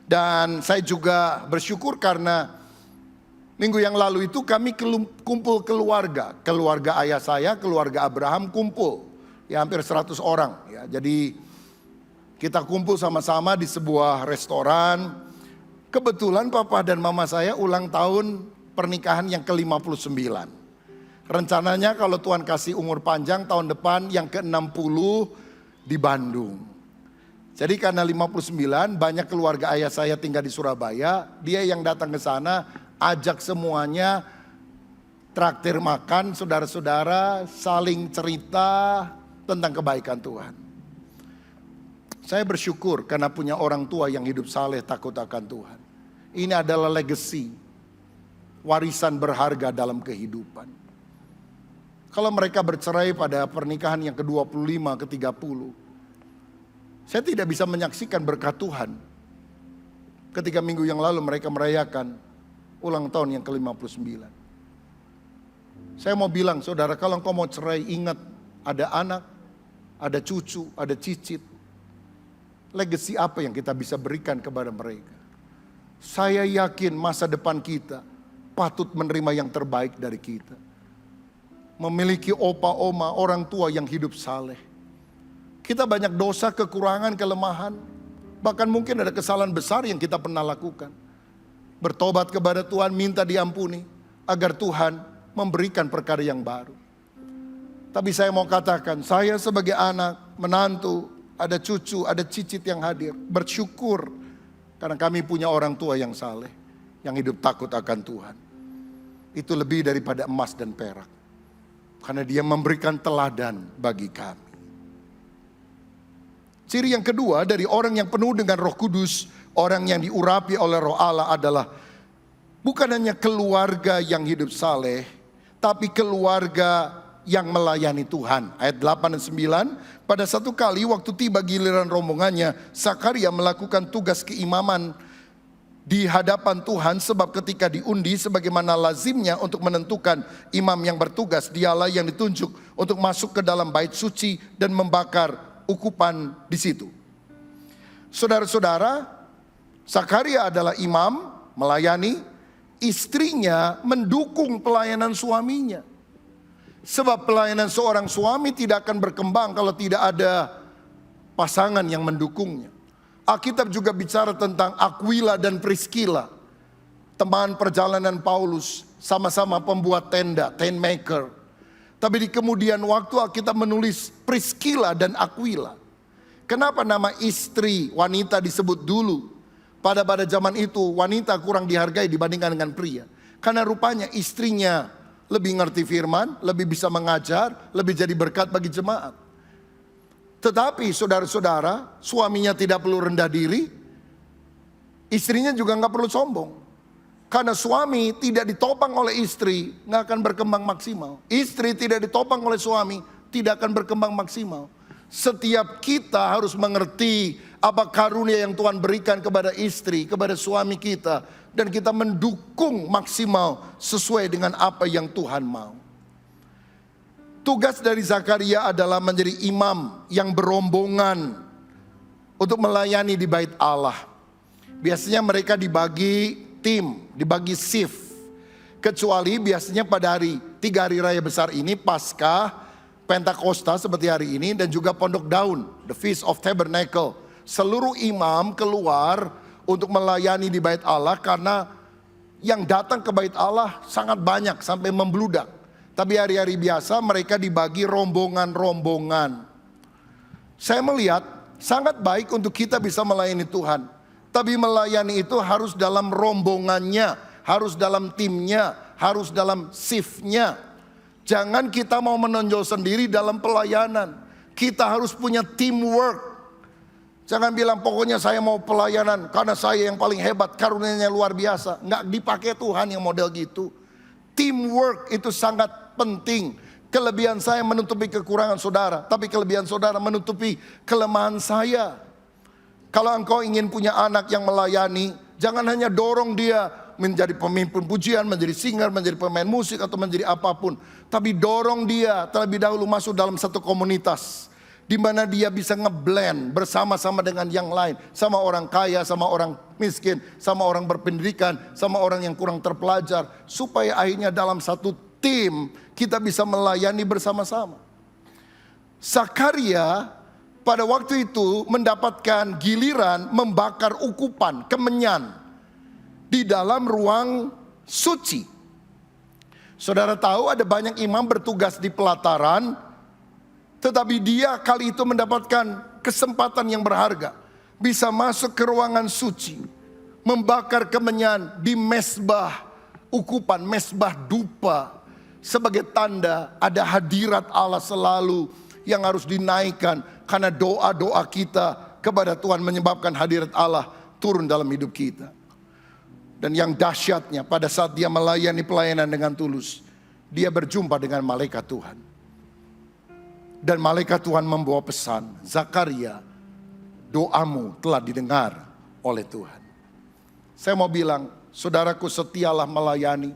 Dan saya juga bersyukur karena minggu yang lalu itu kami kumpul keluarga. Keluarga ayah saya, keluarga Abraham kumpul. Ya hampir 100 orang. Ya, jadi kita kumpul sama-sama di sebuah restoran. Kebetulan papa dan mama saya ulang tahun pernikahan yang ke-59. Rencananya kalau Tuhan kasih umur panjang tahun depan yang ke-60 di Bandung. Jadi karena 59 banyak keluarga ayah saya tinggal di Surabaya, dia yang datang ke sana ajak semuanya traktir makan, saudara-saudara saling cerita tentang kebaikan Tuhan. Saya bersyukur karena punya orang tua yang hidup saleh takut akan Tuhan. Ini adalah legacy, warisan berharga dalam kehidupan. Kalau mereka bercerai pada pernikahan yang ke-25, ke-30, saya tidak bisa menyaksikan berkat Tuhan. Ketika minggu yang lalu mereka merayakan ulang tahun yang ke-59. Saya mau bilang, saudara, kalau engkau mau cerai, ingat ada anak, ada cucu, ada cicit. Legacy apa yang kita bisa berikan kepada mereka? Saya yakin masa depan kita patut menerima yang terbaik dari kita. Memiliki opa oma, orang tua yang hidup saleh. Kita banyak dosa, kekurangan, kelemahan. Bahkan mungkin ada kesalahan besar yang kita pernah lakukan. Bertobat kepada Tuhan, minta diampuni. Agar Tuhan memberikan perkara yang baru. Tapi saya mau katakan, saya sebagai anak, menantu, ada cucu, ada cicit yang hadir. Bersyukur karena kami punya orang tua yang saleh, yang hidup takut akan Tuhan. Itu lebih daripada emas dan perak. Karena dia memberikan teladan bagi kami. Ciri yang kedua dari orang yang penuh dengan Roh Kudus, orang yang diurapi oleh Roh Allah adalah bukan hanya keluarga yang hidup saleh, tapi keluarga yang melayani Tuhan. Ayat 8 dan 9, pada satu kali waktu tiba giliran rombongannya, Zakaria melakukan tugas keimaman di hadapan Tuhan, sebab ketika diundi sebagaimana lazimnya untuk menentukan imam yang bertugas, dialah yang ditunjuk untuk masuk ke dalam bait suci dan membakar ukupan di situ. Saudara-saudara, Zakaria adalah imam, melayani, istrinya mendukung pelayanan suaminya. Sebab pelayanan seorang suami tidak akan berkembang kalau tidak ada pasangan yang mendukungnya. Alkitab juga bicara tentang Aquila dan Priscilla, teman perjalanan Paulus, sama-sama pembuat tenda, tent maker. Tapi di kemudian waktu Alkitab menulis Priscilla dan Aquila. Kenapa nama istri wanita disebut dulu? Pada zaman itu wanita kurang dihargai dibandingkan dengan pria. Karena rupanya istrinya lebih ngerti firman, lebih bisa mengajar, lebih jadi berkat bagi jemaat. Tetapi saudara-saudara, suaminya tidak perlu rendah diri, istrinya juga nggak perlu sombong. Karena suami tidak ditopang oleh istri, nggak akan berkembang maksimal. Istri tidak ditopang oleh suami, tidak akan berkembang maksimal. Setiap kita harus mengerti apa karunia yang Tuhan berikan kepada istri, kepada suami kita. Dan kita mendukung maksimal sesuai dengan apa yang Tuhan mau. Tugas dari Zakaria adalah menjadi imam yang berombongan untuk melayani di bait Allah. Biasanya mereka dibagi tim, dibagi shift. Kecuali biasanya pada 3 hari raya besar ini, Paskah, Pentakosta seperti hari ini, dan juga Pondok Daun, the Feast of Tabernacle. Seluruh imam keluar untuk melayani di bait Allah karena yang datang ke bait Allah sangat banyak sampai membludak. Tapi hari-hari biasa mereka dibagi rombongan-rombongan. Saya melihat sangat baik untuk kita bisa melayani Tuhan. Tapi melayani itu harus dalam rombongannya, harus dalam timnya, harus dalam shiftnya. Jangan kita mau menonjol sendiri dalam pelayanan. Kita harus punya teamwork. Jangan bilang pokoknya saya mau pelayanan karena saya yang paling hebat, karunia-Nya luar biasa. Nggak dipakai Tuhan yang model gitu. Teamwork itu sangat penting. Kelebihan saya menutupi kekurangan saudara, tapi kelebihan saudara menutupi kelemahan saya. Kalau engkau ingin punya anak yang melayani, jangan hanya dorong dia menjadi pemimpin pujian, menjadi singer, menjadi pemain musik, atau menjadi apapun. Tapi dorong dia terlebih dahulu masuk dalam satu komunitas, di mana dia bisa ngeblend bersama-sama dengan yang lain. Sama orang kaya, sama orang miskin, sama orang berpendidikan, sama orang yang kurang terpelajar. Supaya akhirnya dalam satu tim kita bisa melayani bersama-sama. Zakaria pada waktu itu mendapatkan giliran membakar ukupan, kemenyan di dalam ruang suci. Saudara tahu ada banyak imam bertugas di pelataran, tetapi dia kali itu mendapatkan kesempatan yang berharga. Bisa masuk ke ruangan suci, membakar kemenyan di mesbah ukupan, mesbah dupa. Sebagai tanda ada hadirat Allah selalu yang harus dinaikkan. Karena doa-doa kita kepada Tuhan menyebabkan hadirat Allah turun dalam hidup kita. Dan yang dahsyatnya pada saat dia melayani pelayanan dengan tulus, dia berjumpa dengan malaikat Tuhan. Dan malaikat Tuhan membawa pesan, Zakaria, doamu telah didengar oleh Tuhan. Saya mau bilang, saudaraku, setialah melayani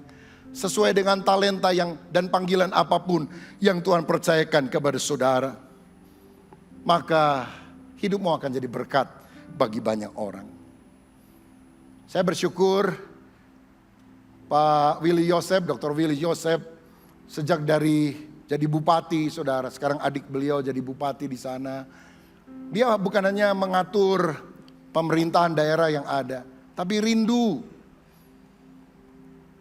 sesuai dengan talenta dan panggilan apapun yang Tuhan percayakan kepada saudara. Maka hidupmu akan jadi berkat bagi banyak orang. Saya bersyukur Pak Willy Yosef, Dr. Willy Yosef, sejak dari jadi bupati, saudara, sekarang adik beliau jadi bupati di sana. Dia bukan hanya mengatur pemerintahan daerah yang ada, tapi rindu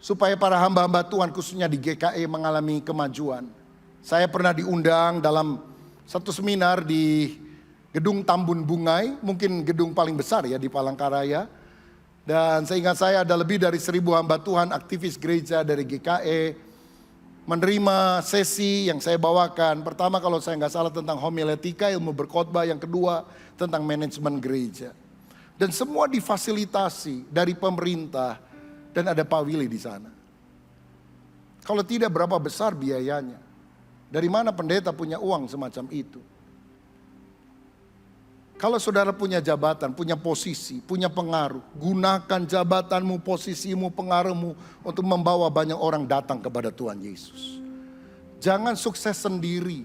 supaya para hamba-hamba Tuhan khususnya di GKE mengalami kemajuan. Saya pernah diundang dalam satu seminar di Gedung Tambun Bungai, mungkin gedung paling besar ya di Palangkaraya. Dan seingat saya ada lebih dari 1.000 hamba Tuhan, aktivis gereja dari GKE, menerima sesi yang saya bawakan. Pertama kalau saya nggak salah tentang homiletika, ilmu berkhotbah. Yang kedua tentang manajemen gereja. Dan semua difasilitasi dari pemerintah. Dan ada Pak Willy di sana. Kalau tidak berapa besar biayanya? Dari mana pendeta punya uang semacam itu? Kalau saudara punya jabatan, punya posisi, punya pengaruh, gunakan jabatanmu, posisimu, pengaruhmu untuk membawa banyak orang datang kepada Tuhan Yesus. Jangan sukses sendiri.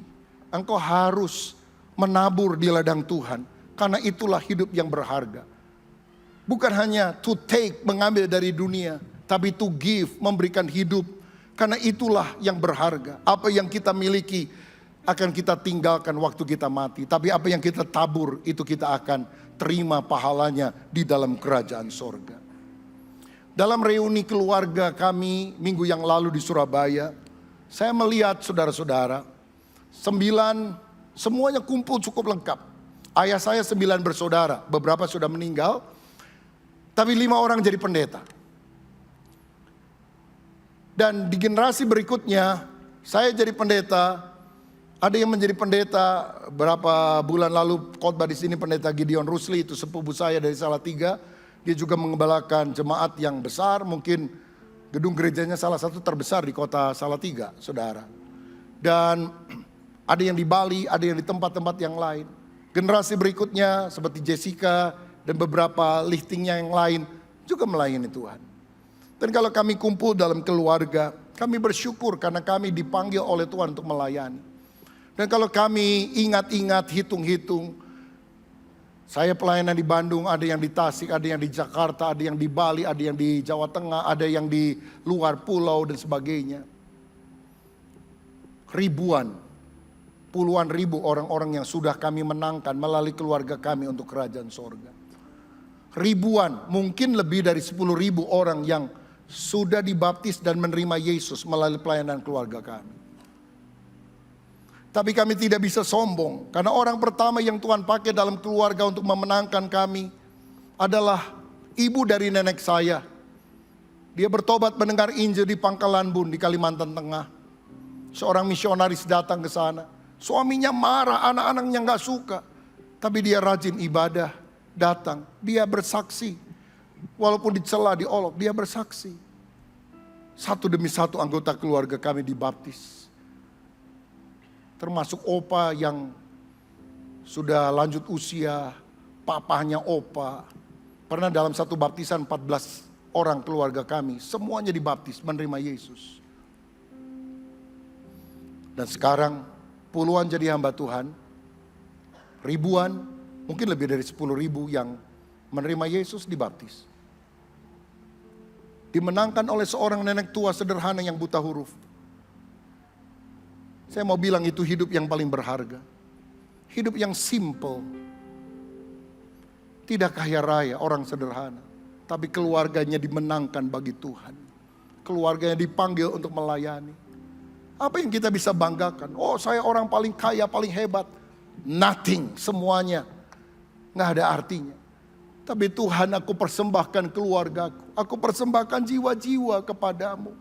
Engkau harus menabur di ladang Tuhan, karena itulah hidup yang berharga. Bukan hanya to take, mengambil dari dunia, tapi to give, memberikan hidup. Karena itulah yang berharga. Apa yang kita miliki akan kita tinggalkan waktu kita mati. Tapi apa yang kita tabur, itu kita akan terima pahalanya di dalam kerajaan sorga. Dalam reuni keluarga kami minggu yang lalu di Surabaya, saya melihat saudara-saudara, 9, semuanya kumpul cukup lengkap. Ayah saya 9 bersaudara, beberapa sudah meninggal. Tapi 5 orang jadi pendeta. Dan di generasi berikutnya, saya jadi pendeta. Ada yang menjadi pendeta berapa bulan lalu khotbah di sini, pendeta Gideon Rusli, itu sepupu saya dari Salatiga. Dia juga mengembalakan jemaat yang besar, mungkin gedung gerejanya salah satu terbesar di kota Salatiga, saudara. Dan ada yang di Bali, ada yang di tempat-tempat yang lain. Generasi berikutnya seperti Jessica dan beberapa liftingnya yang lain juga melayani Tuhan. Dan kalau kami kumpul dalam keluarga, kami bersyukur karena kami dipanggil oleh Tuhan untuk melayani. Dan kalau kami ingat-ingat, hitung-hitung, saya pelayanan di Bandung, ada yang di Tasik, ada yang di Jakarta, ada yang di Bali, ada yang di Jawa Tengah, ada yang di luar pulau dan sebagainya. Ribuan, puluhan ribu orang-orang yang sudah kami menangkan melalui keluarga kami untuk kerajaan sorga. Ribuan, mungkin lebih dari 10.000 orang yang sudah dibaptis dan menerima Yesus melalui pelayanan keluarga kami. Tapi kami tidak bisa sombong, karena orang pertama yang Tuhan pakai dalam keluarga untuk memenangkan kami adalah ibu dari nenek saya. Dia bertobat mendengar Injil di Pangkalan Bun di Kalimantan Tengah. Seorang misionaris datang ke sana. Suaminya marah, anak-anaknya gak suka. Tapi dia rajin ibadah, datang. Dia bersaksi. Walaupun dicela, diolok, dia bersaksi. Satu demi satu anggota keluarga kami dibaptis. termasuk opa yang sudah lanjut usia, papahnya opa. Pernah dalam satu baptisan 14 orang keluarga kami, semuanya dibaptis menerima Yesus. Dan sekarang puluhan jadi hamba Tuhan, ribuan, mungkin lebih dari 10.000 yang menerima Yesus dibaptis. Dimenangkan oleh seorang nenek tua sederhana yang buta huruf. Saya mau bilang itu hidup yang paling berharga. Hidup yang simple. Tidak kaya raya, orang sederhana. Tapi keluarganya dimenangkan bagi Tuhan. Keluarganya dipanggil untuk melayani. Apa yang kita bisa banggakan? Oh, saya orang paling kaya, paling hebat. Nothing, semuanya. Nggak ada artinya. Tapi Tuhan, aku persembahkan keluargaku. Aku persembahkan jiwa-jiwa kepadamu.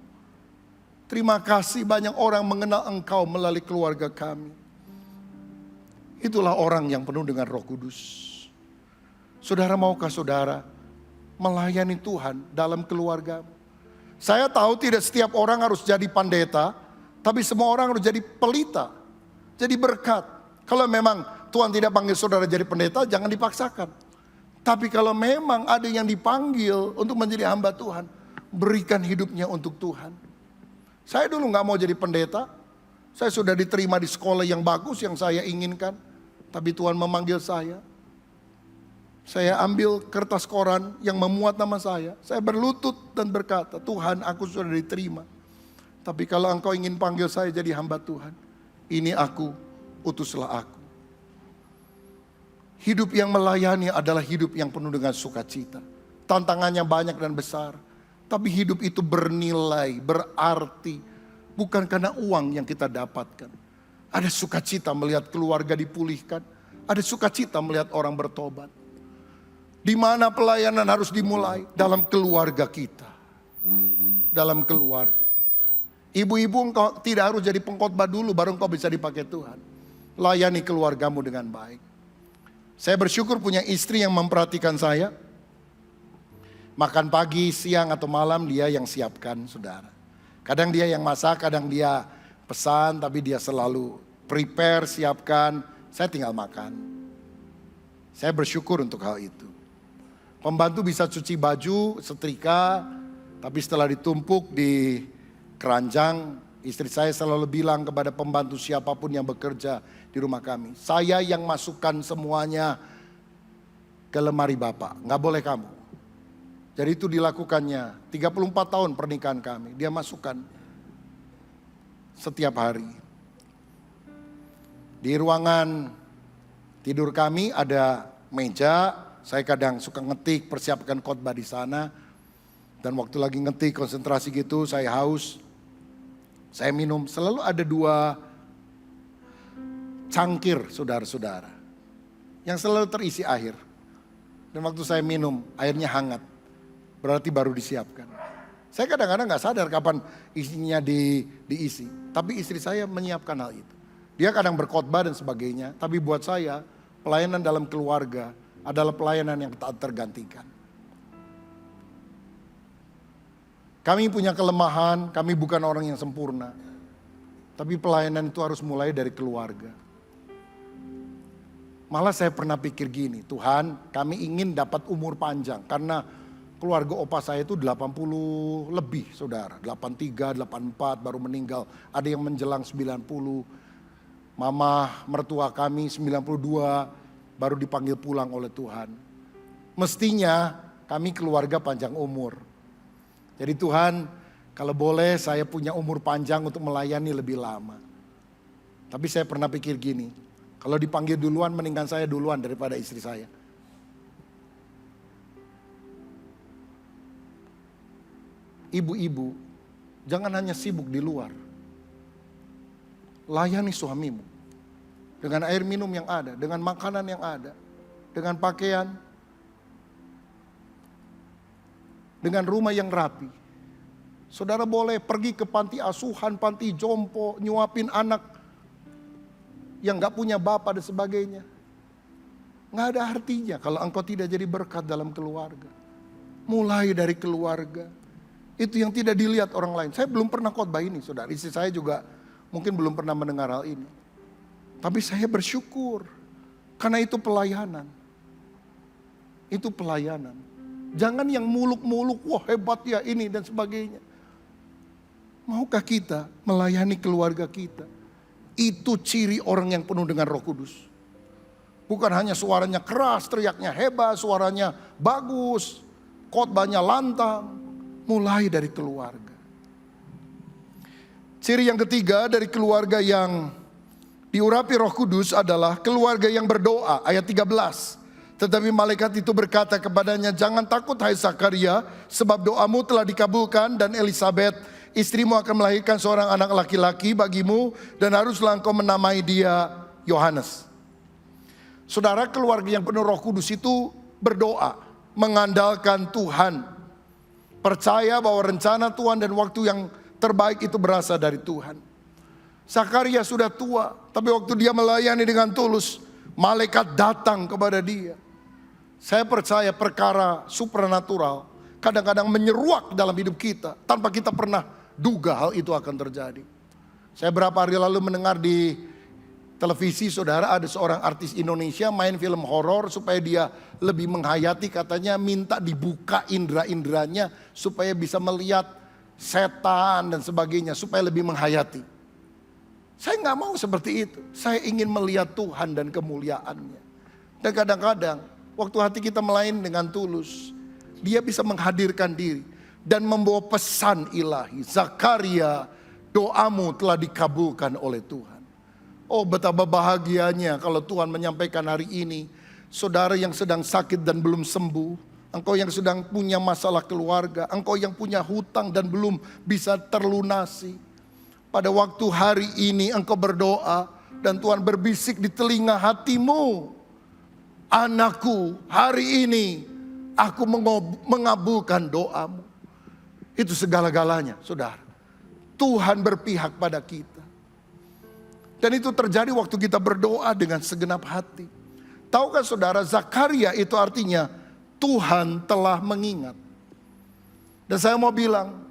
Terima kasih banyak orang mengenal Engkau melalui keluarga kami. Itulah orang yang penuh dengan Roh Kudus. Saudara, maukah saudara melayani Tuhan dalam keluarga? Saya tahu tidak setiap orang harus jadi pendeta, tapi semua orang harus jadi pelita, jadi berkat. Kalau memang Tuhan tidak panggil saudara jadi pendeta, jangan dipaksakan. Tapi kalau memang ada yang dipanggil untuk menjadi hamba Tuhan, berikan hidupnya untuk Tuhan. Saya dulu gak mau jadi pendeta. Saya sudah diterima di sekolah yang bagus yang saya inginkan. Tapi Tuhan memanggil saya. Saya ambil kertas koran yang memuat nama saya. Saya berlutut dan berkata, Tuhan, aku sudah diterima. Tapi kalau Engkau ingin panggil saya jadi hamba Tuhan, ini aku, utuslah aku. Hidup yang melayani adalah hidup yang penuh dengan sukacita. Tantangannya banyak dan besar. Tapi hidup itu bernilai, berarti. Bukan karena uang yang kita dapatkan. Ada sukacita melihat keluarga dipulihkan. Ada sukacita melihat orang bertobat. Di mana pelayanan harus dimulai? Dalam keluarga kita. Dalam keluarga. Ibu-ibu, engkau tidak harus jadi pengkhotbah dulu baru engkau bisa dipakai Tuhan. Layani keluargamu dengan baik. Saya bersyukur punya istri yang memperhatikan saya. Makan pagi, siang atau malam dia yang siapkan, saudara. Kadang dia yang masak, kadang dia pesan, tapi dia selalu prepare, siapkan. Saya tinggal makan. Saya bersyukur untuk hal itu. Pembantu bisa cuci baju, setrika, tapi setelah ditumpuk di keranjang, istri saya selalu bilang kepada pembantu siapapun yang bekerja di rumah kami, saya yang masukkan semuanya ke lemari Bapak, nggak boleh kamu. Jadi itu dilakukannya 34 tahun pernikahan kami, dia masukkan setiap hari. Di ruangan tidur kami ada meja, saya kadang suka ngetik, persiapkan khotbah di sana. Dan waktu lagi ngetik, konsentrasi gitu, saya haus, saya minum. Selalu ada 2 cangkir, saudara-saudara, yang selalu terisi air. Dan waktu saya minum, airnya hangat. Berarti baru disiapkan. Saya kadang-kadang gak sadar kapan isinya diisi. Tapi istri saya menyiapkan hal itu. Dia kadang berkhotbah dan sebagainya. Tapi buat saya, pelayanan dalam keluarga adalah pelayanan yang tak tergantikan. Kami punya kelemahan, kami bukan orang yang sempurna. Tapi pelayanan itu harus mulai dari keluarga. Malah saya pernah pikir gini, Tuhan, kami ingin dapat umur panjang. Karena keluarga opa saya itu 80 lebih, saudara. 83, 84 baru meninggal. Ada yang menjelang 90. Mama mertua kami 92 baru dipanggil pulang oleh Tuhan. Mestinya kami keluarga panjang umur. Jadi Tuhan, kalau boleh saya punya umur panjang untuk melayani lebih lama. Tapi saya pernah pikir gini, kalau dipanggil duluan mendingan saya duluan daripada istri saya. Ibu-ibu, jangan hanya sibuk di luar. Layani suamimu. Dengan air minum yang ada, dengan makanan yang ada, dengan pakaian, dengan rumah yang rapi. Saudara boleh pergi ke panti asuhan, panti jompo, nyuapin anak yang gak punya bapak dan sebagainya. Gak ada artinya kalau engkau tidak jadi berkat dalam keluarga. Mulai dari keluarga. Itu yang tidak dilihat orang lain. Saya belum pernah khotbah ini, saudara. Istri saya juga mungkin belum pernah mendengar hal ini. Tapi saya bersyukur karena itu pelayanan. Itu pelayanan. Jangan yang muluk-muluk, wah hebat ya ini dan sebagainya. Maukah kita melayani keluarga kita? Itu ciri orang yang penuh dengan Roh Kudus. Bukan hanya suaranya keras, teriaknya hebat, suaranya bagus, khotbahnya lantang. Mulai dari keluarga. Ciri yang ketiga dari keluarga yang diurapi Roh Kudus adalah keluarga yang berdoa. Ayat 13. Tetapi malaikat itu berkata kepadanya, jangan takut hai Zakaria, sebab doamu telah dikabulkan dan Elisabet istrimu akan melahirkan seorang anak laki-laki bagimu dan haruslah engkau menamai dia Yohanes. Saudara, keluarga yang penuh Roh Kudus itu berdoa, mengandalkan Tuhan. Percaya bahwa rencana Tuhan dan waktu yang terbaik itu berasal dari Tuhan. Zakaria sudah tua, tapi waktu dia melayani dengan tulus, malaikat datang kepada dia. Saya percaya perkara supranatural kadang-kadang menyeruak dalam hidup kita tanpa kita pernah duga hal itu akan terjadi. Saya beberapa hari lalu mendengar di televisi, saudara, ada seorang artis Indonesia main film horor supaya dia lebih menghayati, katanya minta dibuka indera-inderanya supaya bisa melihat setan dan sebagainya, supaya lebih menghayati. Saya nggak mau seperti itu. Saya ingin melihat Tuhan dan kemuliaannya. Dan kadang-kadang waktu hati kita melayani dengan tulus, dia bisa menghadirkan diri dan membawa pesan ilahi. Zakaria, doamu telah dikabulkan oleh Tuhan. Oh, betapa bahagianya kalau Tuhan menyampaikan hari ini, saudara yang sedang sakit dan belum sembuh, engkau yang sedang punya masalah keluarga, engkau yang punya hutang dan belum bisa terlunasi. Pada waktu hari ini engkau berdoa dan Tuhan berbisik di telinga hatimu, anakku, hari ini aku mengabulkan doamu. Itu segala-galanya, saudara. Tuhan berpihak pada kita. Dan itu terjadi waktu kita berdoa dengan segenap hati. Tahukah saudara, Zakaria itu artinya Tuhan telah mengingat. Dan saya mau bilang,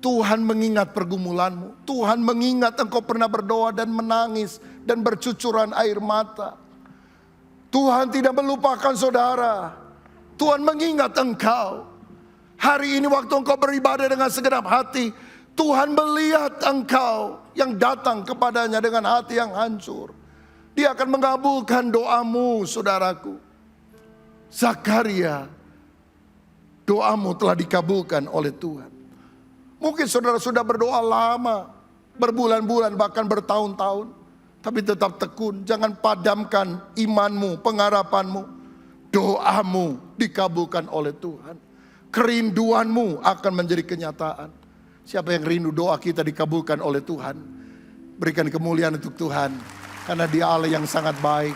Tuhan mengingat pergumulanmu. Tuhan mengingat engkau pernah berdoa dan menangis dan bercucuran air mata. Tuhan tidak melupakan saudara. Tuhan mengingat engkau. Hari ini waktu engkau beribadah dengan segenap hati, Tuhan melihat engkau yang datang kepadanya dengan hati yang hancur. Dia akan mengabulkan doamu, saudaraku. Zakaria, doamu telah dikabulkan oleh Tuhan. Mungkin saudara sudah berdoa lama, berbulan-bulan bahkan bertahun-tahun, tapi tetap tekun. Jangan padamkan imanmu, pengharapanmu. Doamu dikabulkan oleh Tuhan. Kerinduanmu akan menjadi kenyataan. Siapa yang rindu doa kita dikabulkan oleh Tuhan, berikan kemuliaan untuk Tuhan. Karena dia Allah yang sangat baik.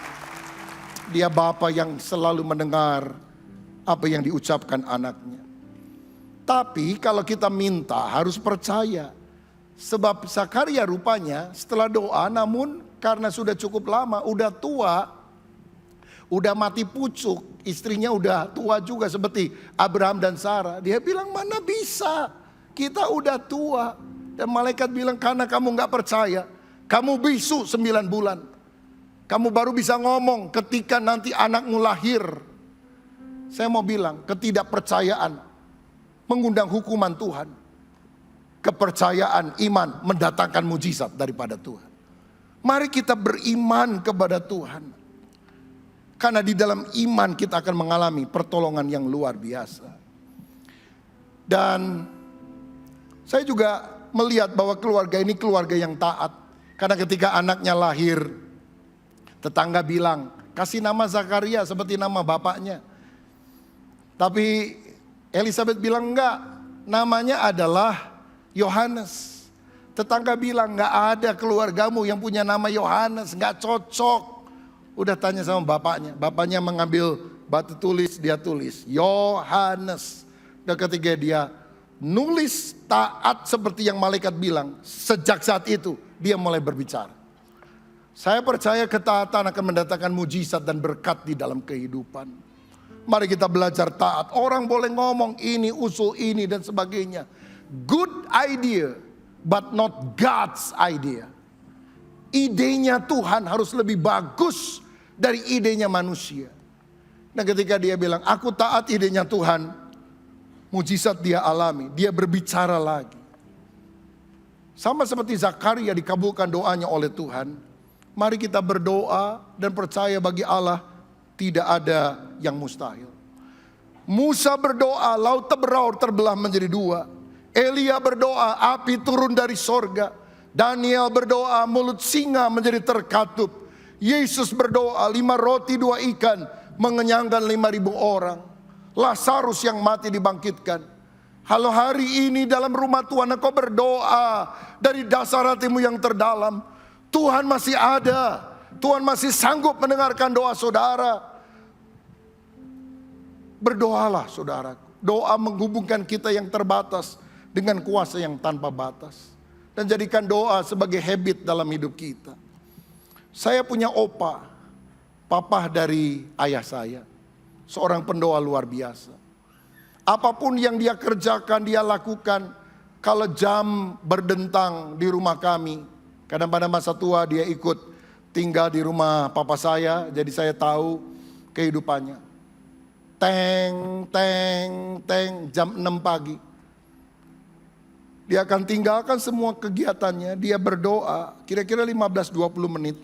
Dia Bapa yang selalu mendengar apa yang diucapkan anaknya. Tapi kalau kita minta harus percaya. Sebab Zakaria rupanya setelah doa, namun karena sudah cukup lama, udah tua, udah mati pucuk, istrinya udah tua juga seperti Abraham dan Sarah. Dia bilang, mana bisa, kita udah tua. Dan malaikat bilang, karena kamu gak percaya, kamu bisu 9 bulan. Kamu baru bisa ngomong ketika nanti anakmu lahir. Saya mau bilang, ketidakpercayaan mengundang hukuman Tuhan. Kepercayaan, iman mendatangkan mujizat daripada Tuhan. Mari kita beriman kepada Tuhan. Karena di dalam iman kita akan mengalami pertolongan yang luar biasa. Dan saya juga melihat bahwa keluarga ini keluarga yang taat. Karena ketika anaknya lahir, tetangga bilang, kasih nama Zakaria seperti nama bapaknya. Tapi Elisabet bilang enggak, namanya adalah Yohanes. Tetangga bilang enggak ada keluargamu yang punya nama Yohanes, enggak cocok. Udah tanya sama bapaknya, bapaknya mengambil batu tulis, dia tulis Yohanes. Dan ketika dia nulis taat seperti yang malaikat bilang, sejak saat itu dia mulai berbicara. Saya percaya ketaatan akan mendatangkan mujizat dan berkat di dalam kehidupan. Mari kita belajar taat. Orang boleh ngomong ini, usul ini dan sebagainya. Good idea, but not God's idea. idenya Tuhan harus lebih bagus dari idenya manusia. Nah ketika dia bilang, aku taat idenya Tuhan, mujizat dia alami, dia berbicara lagi. Sama seperti Zakaria dikabulkan doanya oleh Tuhan. Mari kita berdoa dan percaya bagi Allah tidak ada yang mustahil. Musa berdoa, laut beraur terbelah menjadi dua. Elia berdoa, api turun dari sorga. Daniel berdoa, mulut singa menjadi terkatup. Yesus berdoa, 5 roti 2 ikan mengenyangkan 5.000 orang. Lazarus yang mati dibangkitkan. Kalau hari ini dalam rumah Tuhan engkau berdoa dari dasar hatimu yang terdalam, Tuhan masih ada. Tuhan masih sanggup mendengarkan doa saudara. Berdoalah saudaraku. Doa menghubungkan kita yang terbatas dengan kuasa yang tanpa batas. Dan jadikan doa sebagai habit dalam hidup kita. Saya punya opa, papa dari ayah saya. Seorang pendoa luar biasa. Apapun yang dia kerjakan, dia lakukan. Kalau jam berdentang di rumah kami, kadang pada masa tua dia ikut tinggal di rumah papa saya. Jadi saya tahu kehidupannya. Teng, teng, teng, jam 6 pagi. Dia akan tinggalkan semua kegiatannya, dia berdoa kira-kira 15-20 menit.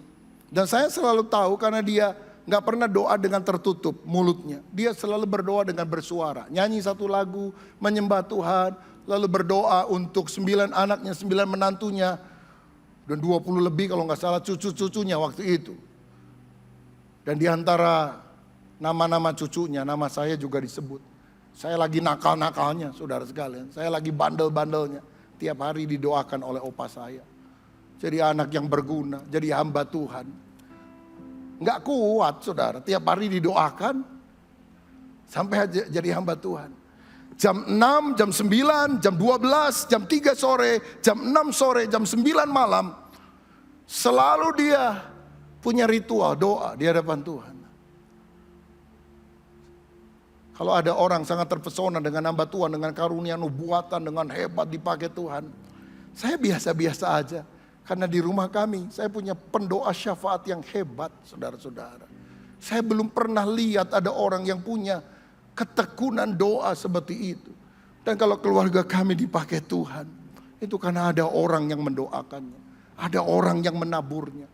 Dan saya selalu tahu karena dia gak pernah doa dengan tertutup mulutnya. Dia selalu berdoa dengan bersuara. Nyanyi satu lagu, menyembah Tuhan. Lalu berdoa untuk 9 anaknya, 9 menantunya. Dan 20 lebih kalau gak salah cucu-cucunya waktu itu. Dan di antara nama-nama cucunya, nama saya juga disebut. Saya lagi nakal-nakalnya, saudara sekalian. Saya lagi bandel-bandelnya. Tiap hari didoakan oleh opa saya. Jadi anak yang berguna, jadi hamba Tuhan. Nggak kuat, saudara. Tiap hari didoakan, sampai jadi hamba Tuhan. Jam 6, jam 9, jam 12, jam 3 sore, jam 6 sore, jam 9 malam. Selalu dia punya ritual doa di hadapan Tuhan. Kalau ada orang sangat terpesona dengan hamba Tuhan, dengan karunia nubuatan, dengan hebat dipakai Tuhan. Saya biasa-biasa aja. Karena di rumah kami, saya punya pendoa syafaat yang hebat, saudara-saudara. Saya belum pernah lihat ada orang yang punya ketekunan doa seperti itu. Dan kalau keluarga kami dipakai Tuhan, itu karena ada orang yang mendoakannya. Ada orang yang menaburnya.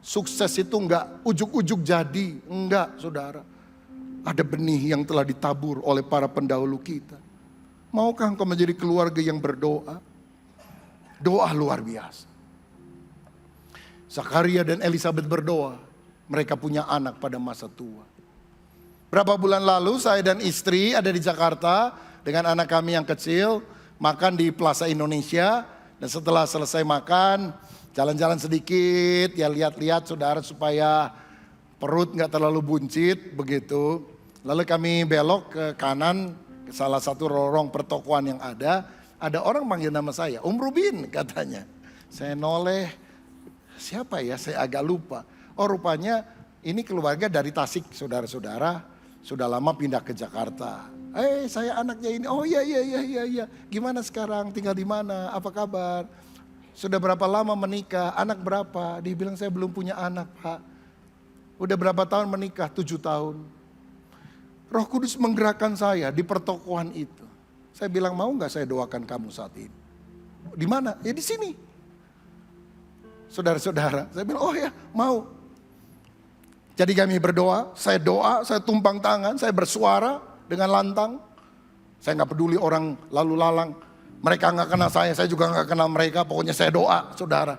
Sukses itu enggak ujuk-ujuk jadi, enggak saudara. Ada benih yang telah ditabur oleh para pendahulu kita. Maukah engkau menjadi keluarga yang berdoa? Doa luar biasa. Zakaria dan Elizabeth berdoa. Mereka punya anak pada masa tua. Berapa bulan lalu saya dan istri ada di Jakarta dengan anak kami yang kecil. Makan di Plaza Indonesia. Dan setelah selesai makan, jalan-jalan sedikit. Ya lihat-lihat saudara supaya perut gak terlalu buncit begitu. Lalu kami belok ke kanan, ke salah satu lorong pertokoan yang ada. Ada orang manggil nama saya, Rubin katanya. Saya noleh, siapa ya, saya agak lupa. Oh rupanya ini keluarga dari Tasik, saudara-saudara. Sudah lama pindah ke Jakarta. Saya anaknya ini, oh iya. Gimana sekarang, tinggal di mana, apa kabar? Sudah berapa lama menikah, anak berapa? Dia bilang saya belum punya anak Pak. Udah berapa tahun menikah, 7 tahun. Roh Kudus menggerakkan saya di pertokoan itu. Saya bilang mau gak saya doakan kamu saat ini? Di mana? Ya di sini. Saudara-saudara, saya bilang oh ya mau. Jadi kami berdoa, saya tumpang tangan, saya bersuara dengan lantang. Saya gak peduli orang lalu lalang. Mereka gak kenal saya juga gak kenal mereka. Pokoknya saya doa, saudara.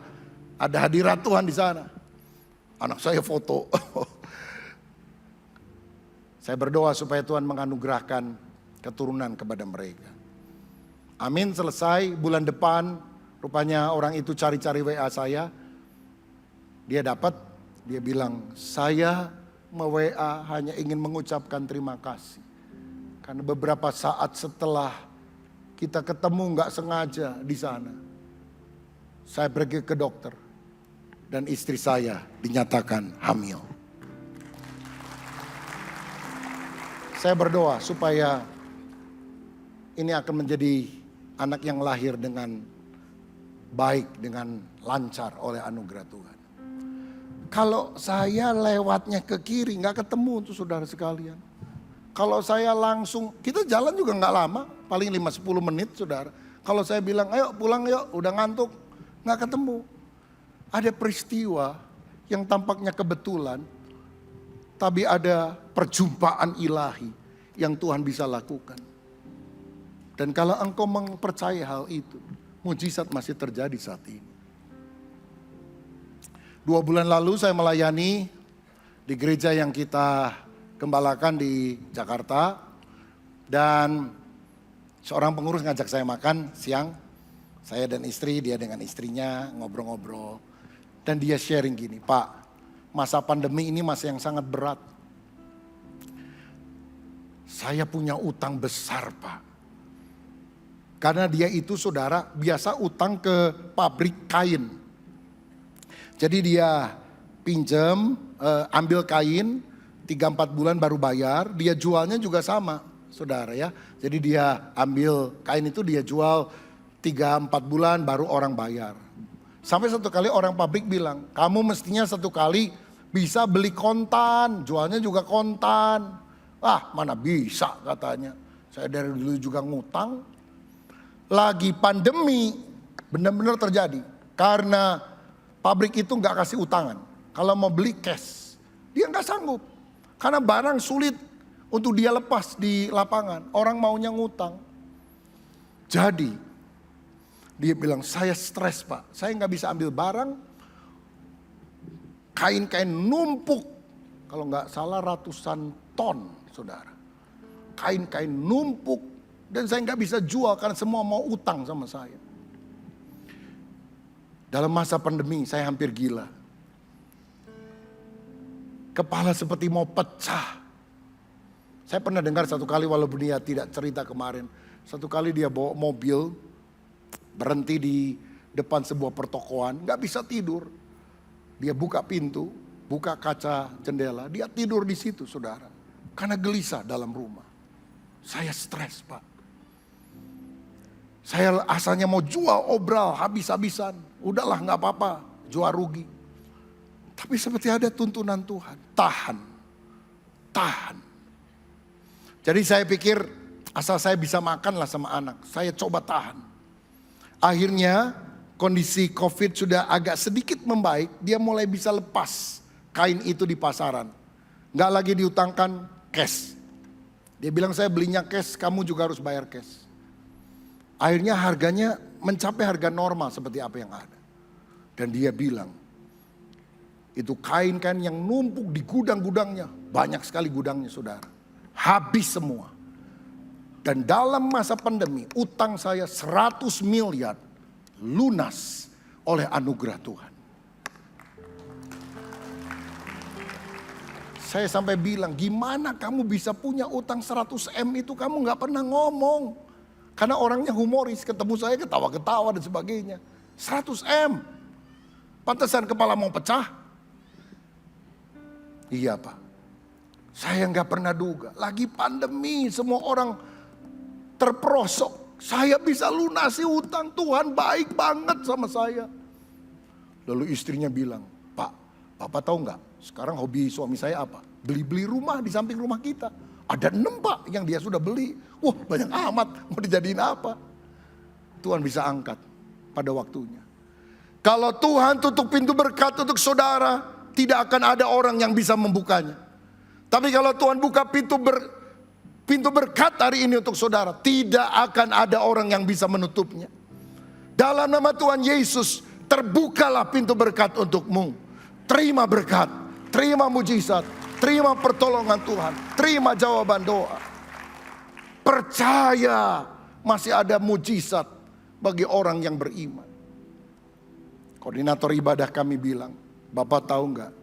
Ada hadirat Tuhan di sana. Anak saya foto. Saya berdoa supaya Tuhan menganugerahkan keturunan kepada mereka. Amin, selesai bulan depan. Rupanya orang itu cari-cari WA saya. Dia dapat, dia bilang, saya WA hanya ingin mengucapkan terima kasih. Karena beberapa saat setelah kita ketemu gak sengaja di sana. Saya pergi ke dokter. Dan istri saya dinyatakan hamil. Saya berdoa supaya ini akan menjadi anak yang lahir dengan baik, dengan lancar oleh anugerah Tuhan. Kalau saya lewatnya ke kiri nggak ketemu tuh saudara sekalian. Kalau saya langsung, kita jalan juga nggak lama, paling 5-10 menit saudara. Kalau saya bilang ayo pulang yuk, udah ngantuk, nggak ketemu. Ada peristiwa yang tampaknya kebetulan, tapi ada perjumpaan ilahi yang Tuhan bisa lakukan. Dan kalau engkau mempercayai hal itu, mujizat masih terjadi saat ini. 2 bulan lalu saya melayani di gereja yang kita gembalakan di Jakarta. Dan seorang pengurus ngajak saya makan siang. Saya dan istri, dia dengan istrinya ngobrol-ngobrol. Dan dia sharing gini, Pak, masa pandemi ini masa yang sangat berat. Saya punya utang besar, Pak. Karena dia itu saudara biasa utang ke pabrik kain. Jadi dia pinjam, ambil kain, 3-4 bulan baru bayar. Dia jualnya juga sama saudara ya. Jadi dia ambil kain itu dia jual 3-4 bulan baru orang bayar. Sampai satu kali orang pabrik bilang, kamu mestinya satu kali bisa beli kontan, jualnya juga kontan. Ah mana bisa katanya, saya dari dulu juga ngutang. Lagi pandemi benar-benar terjadi karena pabrik itu nggak kasih utangan. Kalau mau beli cash, dia nggak sanggup karena barang sulit untuk dia lepas di lapangan. Orang maunya ngutang. Jadi dia bilang saya stres Pak, saya nggak bisa ambil barang. Kain-kain numpuk, kalau nggak salah ratusan ton saudara. Kain-kain numpuk. Dan saya nggak bisa jual karena semua mau utang sama saya. Dalam masa pandemi saya hampir gila. Kepala seperti mau pecah. Saya pernah dengar satu kali walaupun dia tidak cerita kemarin. Satu kali dia bawa mobil, berhenti di depan sebuah pertokoan, nggak bisa tidur. Dia buka pintu, buka kaca jendela, dia tidur di situ saudara. Karena gelisah dalam rumah. Saya stres Pak. Saya asalnya mau jual obral habis-habisan. Udahlah gak apa-apa, jual rugi. Tapi seperti ada tuntunan Tuhan. Tahan. Jadi saya pikir asal saya bisa makan lah sama anak. Saya coba tahan. Akhirnya kondisi COVID sudah agak sedikit membaik. Dia mulai bisa lepas kain itu di pasaran. Gak lagi diutangkan cash. Dia bilang saya belinya cash, kamu juga harus bayar cash. Akhirnya harganya mencapai harga normal seperti apa yang ada. Dan dia bilang, itu kain-kain yang numpuk di gudang-gudangnya. Banyak sekali gudangnya saudara. Habis semua. Dan dalam masa pandemi, utang saya 100 miliar lunas oleh anugerah Tuhan. Saya sampai bilang, gimana kamu bisa punya utang 100 M itu kamu gak pernah ngomong. Karena orangnya humoris, ketemu saya ketawa-ketawa dan sebagainya. 100 M. Pantesan kepala mau pecah. Iya Pak. Saya nggak pernah duga. Lagi pandemi, semua orang terperosok. Saya bisa lunasi hutang, Tuhan baik banget sama saya. Lalu istrinya bilang, Pak, Bapak tahu nggak? Sekarang hobi suami saya apa? Beli-beli rumah di samping rumah kita. Ada 6 Pak yang dia sudah beli. Wah banyak amat, mau dijadiin apa? Tuhan bisa angkat pada waktunya. Kalau Tuhan tutup pintu berkat untuk saudara, tidak akan ada orang yang bisa membukanya. Tapi kalau Tuhan buka pintu berkat hari ini untuk saudara, tidak akan ada orang yang bisa menutupnya. Dalam nama Tuhan Yesus, terbukalah pintu berkat untukmu. Terima berkat, terima mujizat, terima pertolongan Tuhan, terima jawaban doa. Percaya masih ada mujizat bagi orang yang beriman. Koordinator ibadah kami bilang, Bapak tahu nggak?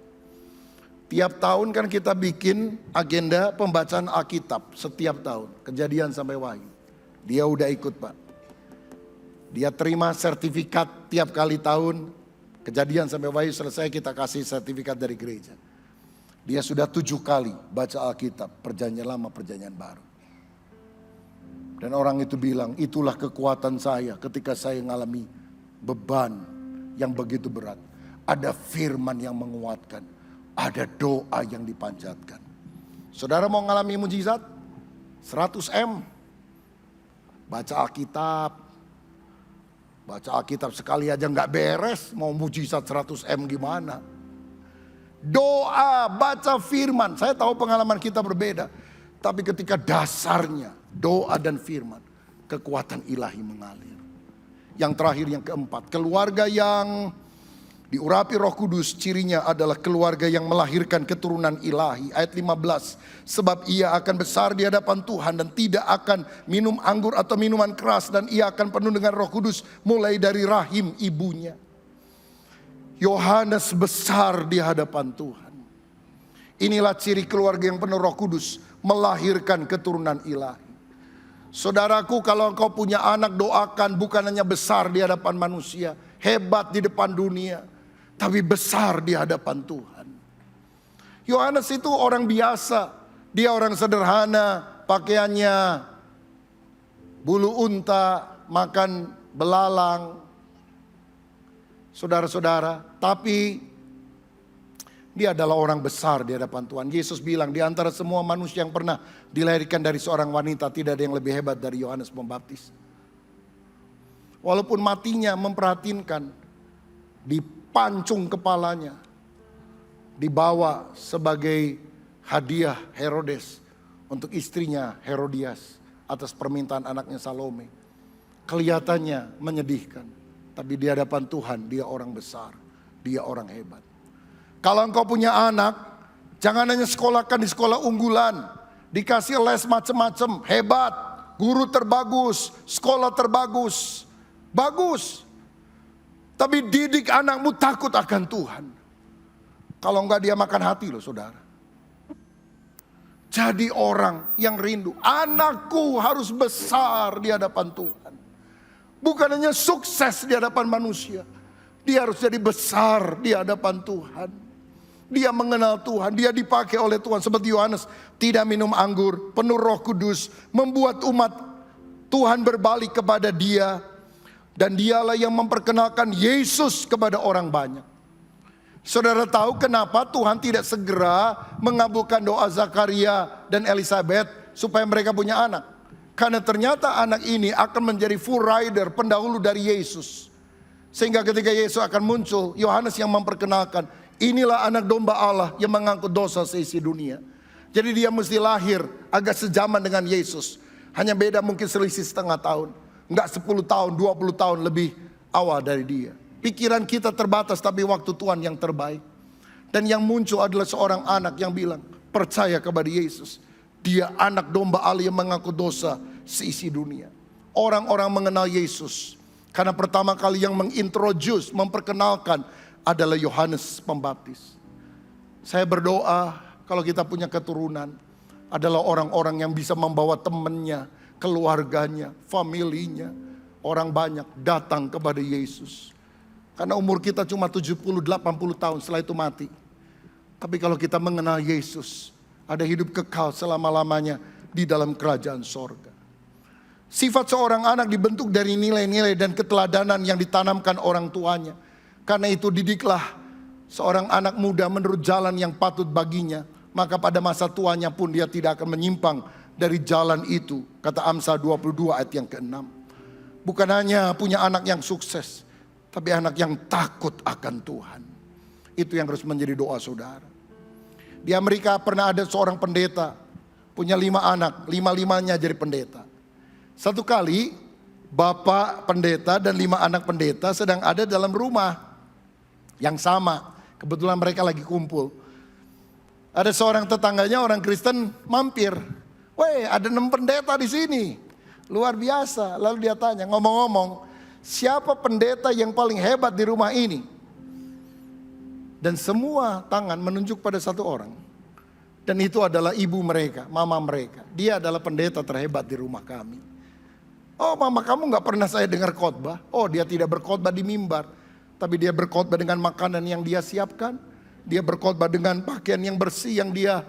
Tiap tahun kan kita bikin agenda pembacaan Alkitab setiap tahun, Kejadian sampai Wahyu. Dia udah ikut Pak. Dia terima sertifikat tiap kali tahun, Kejadian sampai Wahyu selesai kita kasih sertifikat dari gereja. Dia sudah 7 kali baca Alkitab, Perjanjian Lama, Perjanjian Baru. Dan orang itu bilang, itulah kekuatan saya ketika saya mengalami beban yang begitu berat. ada firman yang menguatkan, ada doa yang dipanjatkan. Saudara mau ngalami mujizat? 100M. Baca Alkitab. Baca Alkitab sekali aja nggak beres, mau mujizat 100M gimana? Doa, baca firman. Saya tahu pengalaman kita berbeda. Tapi ketika dasarnya doa dan firman, kekuatan ilahi mengalir. Yang terakhir, yang keempat, keluarga yang diurapi Roh Kudus, cirinya adalah keluarga yang melahirkan keturunan ilahi. Ayat 15, sebab ia akan besar di hadapan Tuhan dan tidak akan minum anggur atau minuman keras, dan ia akan penuh dengan Roh Kudus mulai dari rahim ibunya. Yohanes besar di hadapan Tuhan. Inilah ciri keluarga yang penuh Roh Kudus, melahirkan keturunan ilahi. Saudaraku, kalau engkau punya anak, doakan bukan hanya besar di hadapan manusia, hebat di depan dunia, tapi besar di hadapan Tuhan. Yohanes itu orang biasa, dia orang sederhana, pakaiannya bulu unta, makan belalang. Saudara-saudara, tapi dia adalah orang besar di hadapan Tuhan. Yesus bilang, di antara semua manusia yang pernah dilahirkan dari seorang wanita, tidak ada yang lebih hebat dari Yohanes Pembaptis. Walaupun matinya memperhatinkan, dipancung kepalanya, dibawa sebagai hadiah Herodes untuk istrinya Herodias atas permintaan anaknya Salome. Kelihatannya menyedihkan. Tapi di hadapan Tuhan dia orang besar, dia orang hebat. Kalau engkau punya anak, jangan hanya sekolahkan di sekolah unggulan, dikasih les macam-macam, hebat, guru terbagus, sekolah terbagus, bagus. Tapi didik anakmu takut akan Tuhan. Kalau enggak dia makan hati loh saudara. Jadi orang yang rindu, anakku harus besar di hadapan Tuhan. Bukan hanya sukses di hadapan manusia, dia harus jadi besar di hadapan Tuhan. Dia mengenal Tuhan, dia dipakai oleh Tuhan. Seperti Yohanes, tidak minum anggur, penuh Roh Kudus, membuat umat Tuhan berbalik kepada dia. Dan dialah yang memperkenalkan Yesus kepada orang banyak. Saudara tahu kenapa Tuhan tidak segera mengabulkan doa Zakaria dan Elizabeth supaya mereka punya anak? Karena ternyata anak ini akan menjadi full rider, pendahulu dari Yesus. Sehingga ketika Yesus akan muncul, Yohanes yang memperkenalkan, inilah anak domba Allah yang mengangkut dosa seisi dunia. Jadi dia mesti lahir agak sejaman dengan Yesus. Hanya beda mungkin selisih setengah tahun. Enggak 10 tahun, 20 tahun lebih awal dari dia. Pikiran kita terbatas, tapi waktu Tuhan yang terbaik. Dan yang muncul adalah seorang anak yang bilang, percaya kepada Yesus. Dia anak domba Allah yang mengaku dosa seisi dunia. Orang-orang mengenal Yesus karena pertama kali yang mengintroduce, memperkenalkan adalah Yohanes Pembaptis. Saya berdoa kalau kita punya keturunan adalah orang-orang yang bisa membawa temannya, keluarganya, familinya, orang banyak datang kepada Yesus. Karena umur kita cuma 70-80 tahun, setelah itu mati. Tapi kalau kita mengenal Yesus, ada hidup kekal selama-lamanya di dalam kerajaan sorga. Sifat seorang anak dibentuk dari nilai-nilai dan keteladanan yang ditanamkan orang tuanya. Karena itu didiklah seorang anak muda menurut jalan yang patut baginya. Maka pada masa tuanya pun dia tidak akan menyimpang dari jalan itu. Kata Amsal 22 ayat yang ke-6. Bukan hanya punya anak yang sukses, tapi anak yang takut akan Tuhan. Itu yang harus menjadi doa saudara. Di Amerika pernah ada seorang pendeta, punya 5 anak, 5-5-nya jadi pendeta. Satu kali, bapak pendeta dan 5 anak pendeta sedang ada dalam rumah yang sama. Kebetulan mereka lagi kumpul. Ada seorang tetangganya, orang Kristen, mampir. Weh, ada 6 pendeta di sini. Luar biasa. Lalu dia tanya, ngomong-ngomong, siapa pendeta yang paling hebat di rumah ini? Dan semua tangan menunjuk pada satu orang. Dan itu adalah ibu mereka, mama mereka. Dia adalah pendeta terhebat di rumah kami. Oh, mama kamu gak pernah saya dengar khotbah. Oh, dia tidak berkhotbah di mimbar. Tapi dia berkhotbah dengan makanan yang dia siapkan. Dia berkhotbah dengan pakaian yang bersih yang dia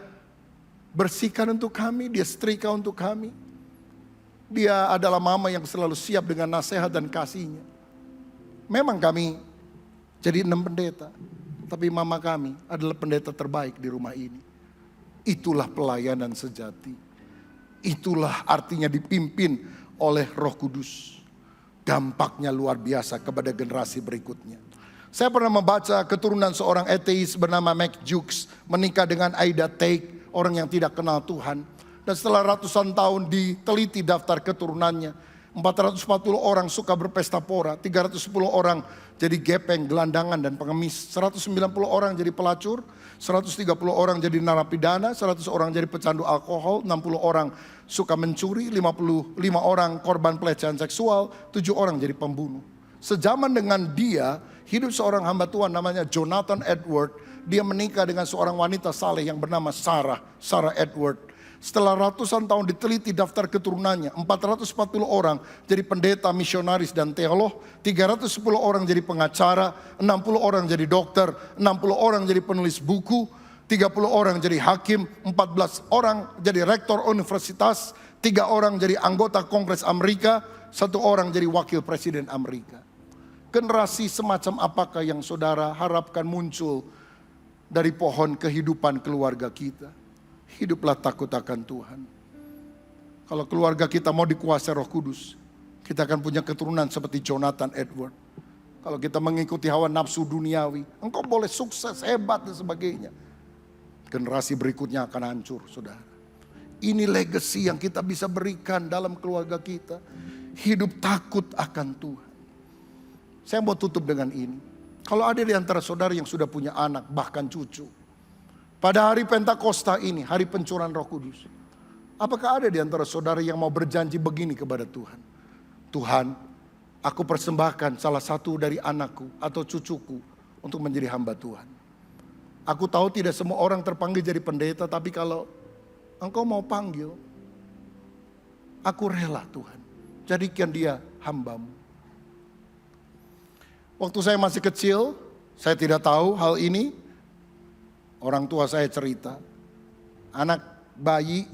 bersihkan untuk kami. Dia setrika untuk kami. Dia adalah mama yang selalu siap dengan nasihat dan kasihnya. Memang kami jadi 6 pendeta. Tapi mama kami adalah pendeta terbaik di rumah ini. Itulah pelayanan sejati. Itulah artinya dipimpin oleh Roh Kudus. Dampaknya luar biasa kepada generasi berikutnya. Saya pernah membaca keturunan seorang ateis bernama Mac Jukes menikah dengan Aida Teik, orang yang tidak kenal Tuhan. Dan setelah ratusan tahun diteliti daftar keturunannya, 440 orang suka berpesta pora, 310 orang jadi gepeng, gelandangan dan pengemis, 190 orang jadi pelacur, 130 orang jadi narapidana, 100 orang jadi pecandu alkohol, 60 orang suka mencuri, 55 orang korban pelecehan seksual, 7 orang jadi pembunuh. Sejaman dengan dia, hidup seorang hamba Tuhan namanya Jonathan Edward. Dia menikah dengan seorang wanita saleh yang bernama Sarah Edward. Setelah ratusan tahun diteliti daftar keturunannya, 440 orang jadi pendeta, misionaris dan teolog, 310 orang jadi pengacara, 60 orang jadi dokter, 60 orang jadi penulis buku, 30 orang jadi hakim, 14 orang jadi rektor universitas, 3 orang jadi anggota Kongres Amerika, 1 orang jadi wakil presiden Amerika. Generasi semacam apakah yang saudara harapkan muncul dari pohon kehidupan keluarga kita? Hiduplah takut akan Tuhan. Kalau keluarga kita mau dikuasai Roh Kudus, kita akan punya keturunan seperti Jonathan Edward. Kalau kita mengikuti hawa nafsu duniawi, engkau boleh sukses, hebat dan sebagainya. Generasi berikutnya akan hancur, saudara. Ini legacy yang kita bisa berikan dalam keluarga kita. Hidup takut akan Tuhan. Saya mau tutup dengan ini. Kalau ada di antara saudara yang sudah punya anak, bahkan cucu, pada hari Pentakosta ini, hari pencurahan Roh Kudus, apakah ada di antara saudara yang mau berjanji begini kepada Tuhan? Tuhan, aku persembahkan salah satu dari anakku atau cucuku untuk menjadi hamba Tuhan. Aku tahu tidak semua orang terpanggil jadi pendeta, tapi kalau engkau mau panggil, aku rela Tuhan. Jadikan dia hambamu. Waktu saya masih kecil, saya tidak tahu hal ini. Orang tua saya cerita, anak bayi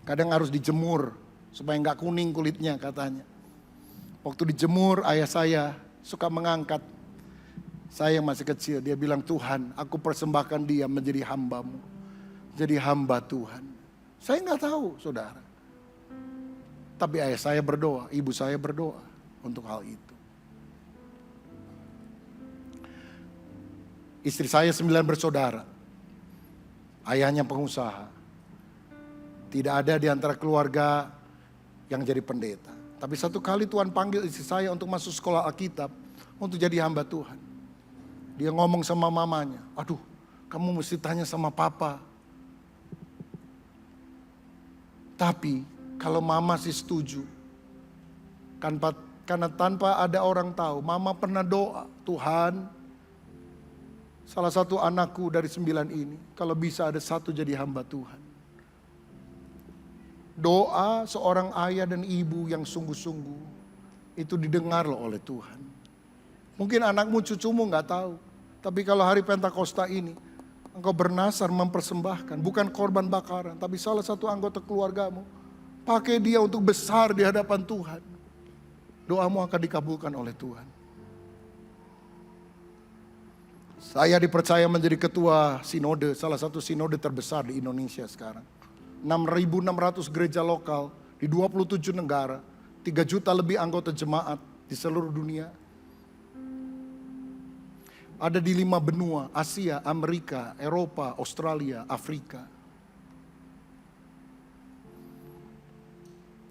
kadang harus dijemur supaya nggak kuning kulitnya katanya. Waktu dijemur ayah saya suka mengangkat saya yang masih kecil. Dia bilang, Tuhan aku persembahkan dia menjadi hambamu. Jadi hamba Tuhan. Saya nggak tahu saudara. Tapi ayah saya berdoa, ibu saya berdoa untuk hal itu. Istri saya 9 bersaudara. Ayahnya pengusaha. Tidak ada di antara keluarga yang jadi pendeta. Tapi satu kali Tuhan panggil istri saya untuk masuk sekolah Alkitab, untuk jadi hamba Tuhan. Dia ngomong sama mamanya, aduh kamu mesti tanya sama papa. Tapi kalau mama sih setuju, karena tanpa ada orang tahu, mama pernah doa, Tuhan, salah satu anakku dari 9 ini, kalau bisa ada 1 jadi hamba Tuhan. Doa seorang ayah dan ibu yang sungguh-sungguh, itu didengar loh oleh Tuhan. Mungkin anakmu, cucumu gak tahu. Tapi kalau hari Pentakosta ini, engkau bernasar mempersembahkan, bukan korban bakaran, tapi salah satu anggota keluargamu, pakai dia untuk besar di hadapan Tuhan. Doamu akan dikabulkan oleh Tuhan. Saya dipercaya menjadi ketua sinode, salah satu sinode terbesar di Indonesia sekarang. 6.600 gereja lokal di 27 negara, 3 juta lebih anggota jemaat di seluruh dunia. Ada di 5 benua, Asia, Amerika, Eropa, Australia, Afrika.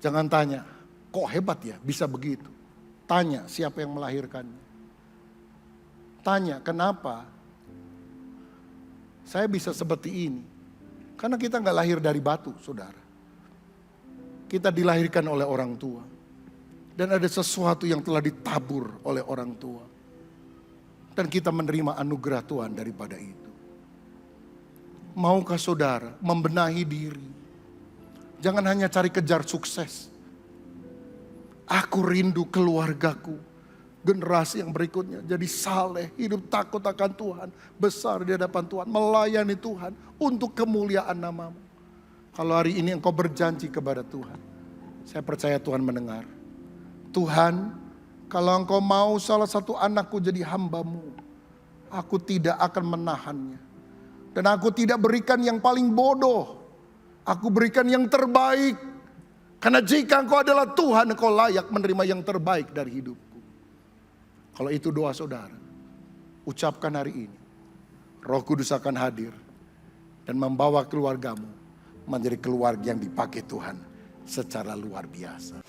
Jangan tanya, kok hebat ya bisa begitu. Tanya siapa yang melahirkannya. Tanya kenapa saya bisa seperti ini. Karena kita gak lahir dari batu, saudara. Kita dilahirkan oleh orang tua. Dan ada sesuatu yang telah ditabur oleh orang tua. Dan kita menerima anugerah Tuhan daripada itu. Maukah saudara membenahi diri? Jangan hanya cari kejar sukses. Aku rindu keluargaku. Generasi yang berikutnya jadi saleh, hidup takut akan Tuhan, besar di hadapan Tuhan, melayani Tuhan untuk kemuliaan namamu. Kalau hari ini engkau berjanji kepada Tuhan, saya percaya Tuhan mendengar. Tuhan, kalau engkau mau salah satu anakku jadi hambamu, aku tidak akan menahannya. Dan aku tidak berikan yang paling bodoh. Aku berikan yang terbaik. Karena jika Engkau adalah Tuhan, Engkau layak menerima yang terbaik dari hidupku. Kalau itu doa saudara, ucapkan hari ini. Roh Kudus akan hadir dan membawa keluargamu menjadi keluarga yang dipakai Tuhan secara luar biasa.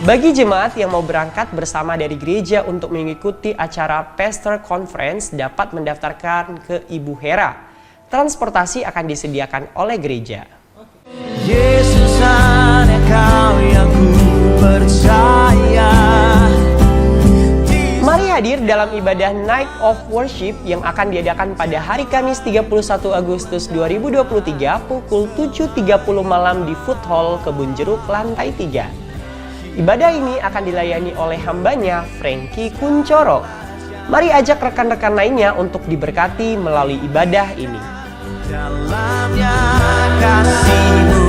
Bagi jemaat yang mau berangkat bersama dari gereja untuk mengikuti acara Pastor Conference dapat mendaftarkan ke Ibu Hera. Transportasi akan disediakan oleh gereja. Yesus hanya Kau yang ku percaya. Mari hadir dalam ibadah Night of Worship yang akan diadakan pada hari Kamis 31 Agustus 2023 pukul 7.30 malam di Food Hall Kebun Jeruk lantai 3. Ibadah ini akan dilayani oleh hambanya Frankie Kuncoro. Mari ajak rekan-rekan lainnya untuk diberkati melalui ibadah ini. Dalamnya kasih-Mu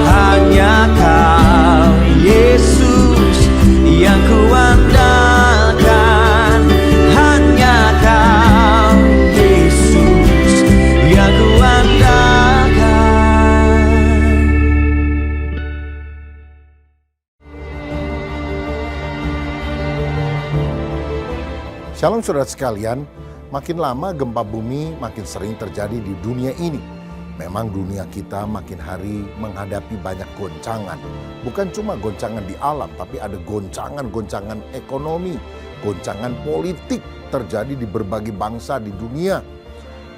hanya Kau Yesus yang kuandalkan, hanya Kau Yesus yang kuandalkan. Shalom saudara sekalian, makin lama gempa bumi makin sering terjadi di dunia ini. Memang dunia kita makin hari menghadapi banyak goncangan. Bukan cuma goncangan di alam, tapi ada goncangan-goncangan ekonomi, goncangan politik terjadi di berbagai bangsa di dunia.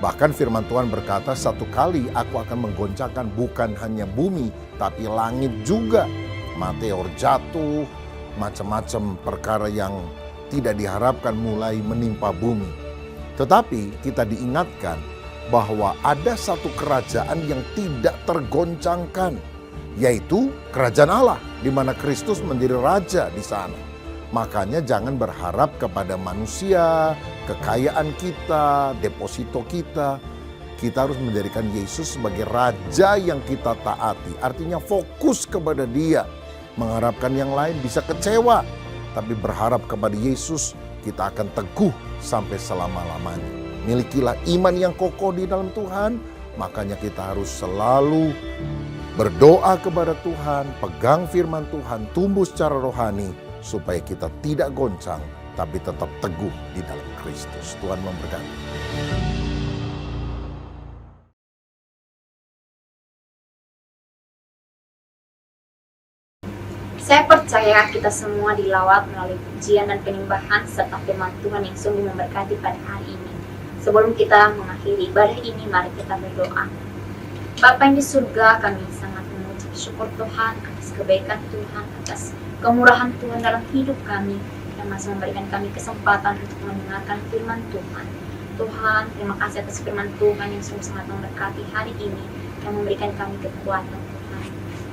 Bahkan firman Tuhan berkata, satu kali aku akan menggoncangkan bukan hanya bumi, tapi langit juga. Meteor jatuh, macam-macam perkara yang tidak diharapkan mulai menimpa bumi. Tetapi kita diingatkan bahwa ada satu kerajaan yang tidak tergoncangkan, yaitu kerajaan Allah, di mana Kristus menjadi raja di sana. Makanya jangan berharap kepada manusia, kekayaan kita, deposito kita. Kita harus menjadikan Yesus sebagai raja yang kita taati. Artinya fokus kepada Dia. Mengharapkan yang lain bisa kecewa. Tapi berharap kepada Yesus, kita akan teguh sampai selama-lamanya. Milikilah iman yang kokoh di dalam Tuhan, makanya kita harus selalu berdoa kepada Tuhan, pegang firman Tuhan, tumbuh secara rohani, supaya kita tidak goncang, tapi tetap teguh di dalam Kristus. Tuhan memberkati. Saya percaya kita semua dilawat melalui pujian dan penyembahan serta firman Tuhan yang sungguh memberkati pada hari ini. Sebelum kita mengakhiri ibadah ini, mari kita berdoa. Bapa yang di surga, kami sangat mengucap syukur Tuhan atas kebaikan Tuhan, atas kemurahan Tuhan dalam hidup kami, yang masih memberikan kami kesempatan untuk mendengarkan firman Tuhan. Tuhan, terima kasih atas firman Tuhan yang sungguh sangat memberkati hari ini, yang memberikan kami kekuatan.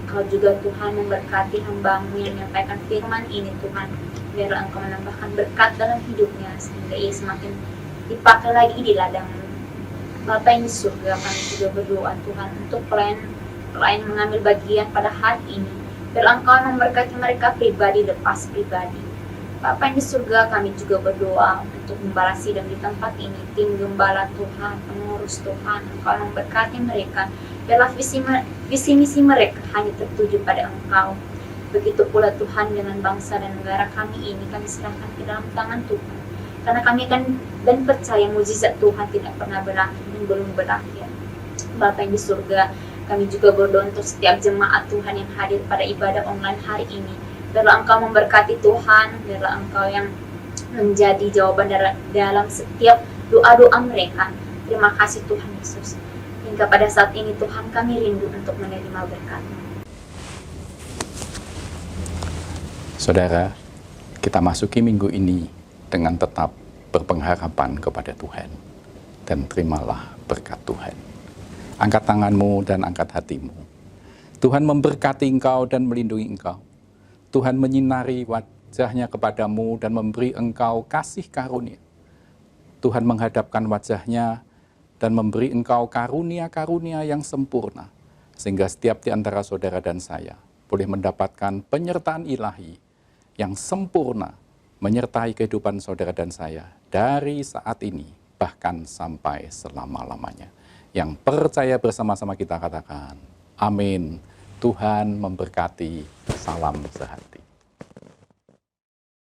Kau juga Tuhan memberkati hamba-Mu yang menyampaikan firman ini Tuhan. Biarlah Engkau menambahkan berkat dalam hidupnya sehingga ia semakin dipakai lagi di ladang-Mu. Bapa yang di surga, kami juga berdoa Tuhan untuk klien mengambil bagian pada hari ini. Biar Engkau memberkati mereka pribadi lepas pribadi. Bapa yang di surga, kami juga berdoa untuk gembala sidang di tempat ini, tim gembala Tuhan, pengurus Tuhan, Engkau memberkati mereka. Biarlah visi misi mereka hanya tertuju pada Engkau. Begitu pula Tuhan dengan bangsa dan negara kami ini, kami serahkan ke dalam tangan Tuhan. Karena kami akan dan percaya mukjizat Tuhan tidak pernah berakhir dan belum berakhir. Bapa yang di surga, kami juga berdoa untuk setiap jemaat Tuhan yang hadir pada ibadah online hari ini. Biarlah Engkau memberkati Tuhan, biarlah Engkau yang menjadi jawaban dalam setiap doa-doa mereka. Terima kasih Tuhan Yesus. Hingga pada saat ini Tuhan kami rindu untuk menerima berkat-Mu. Saudara, kita masuki minggu ini dengan tetap berpengharapan kepada Tuhan. Dan terimalah berkat Tuhan. Angkat tanganmu dan angkat hatimu. Tuhan memberkati engkau dan melindungi engkau. Tuhan menyinari wajahnya kepadamu dan memberi engkau kasih karunia. Tuhan menghadapkan wajahnya dan memberi engkau karunia-karunia yang sempurna. Sehingga setiap di antara saudara dan saya boleh mendapatkan penyertaan ilahi yang sempurna menyertai kehidupan saudara dan saya dari saat ini bahkan sampai selama-lamanya. Yang percaya bersama-sama kita katakan, amin. Tuhan memberkati, salam sehati.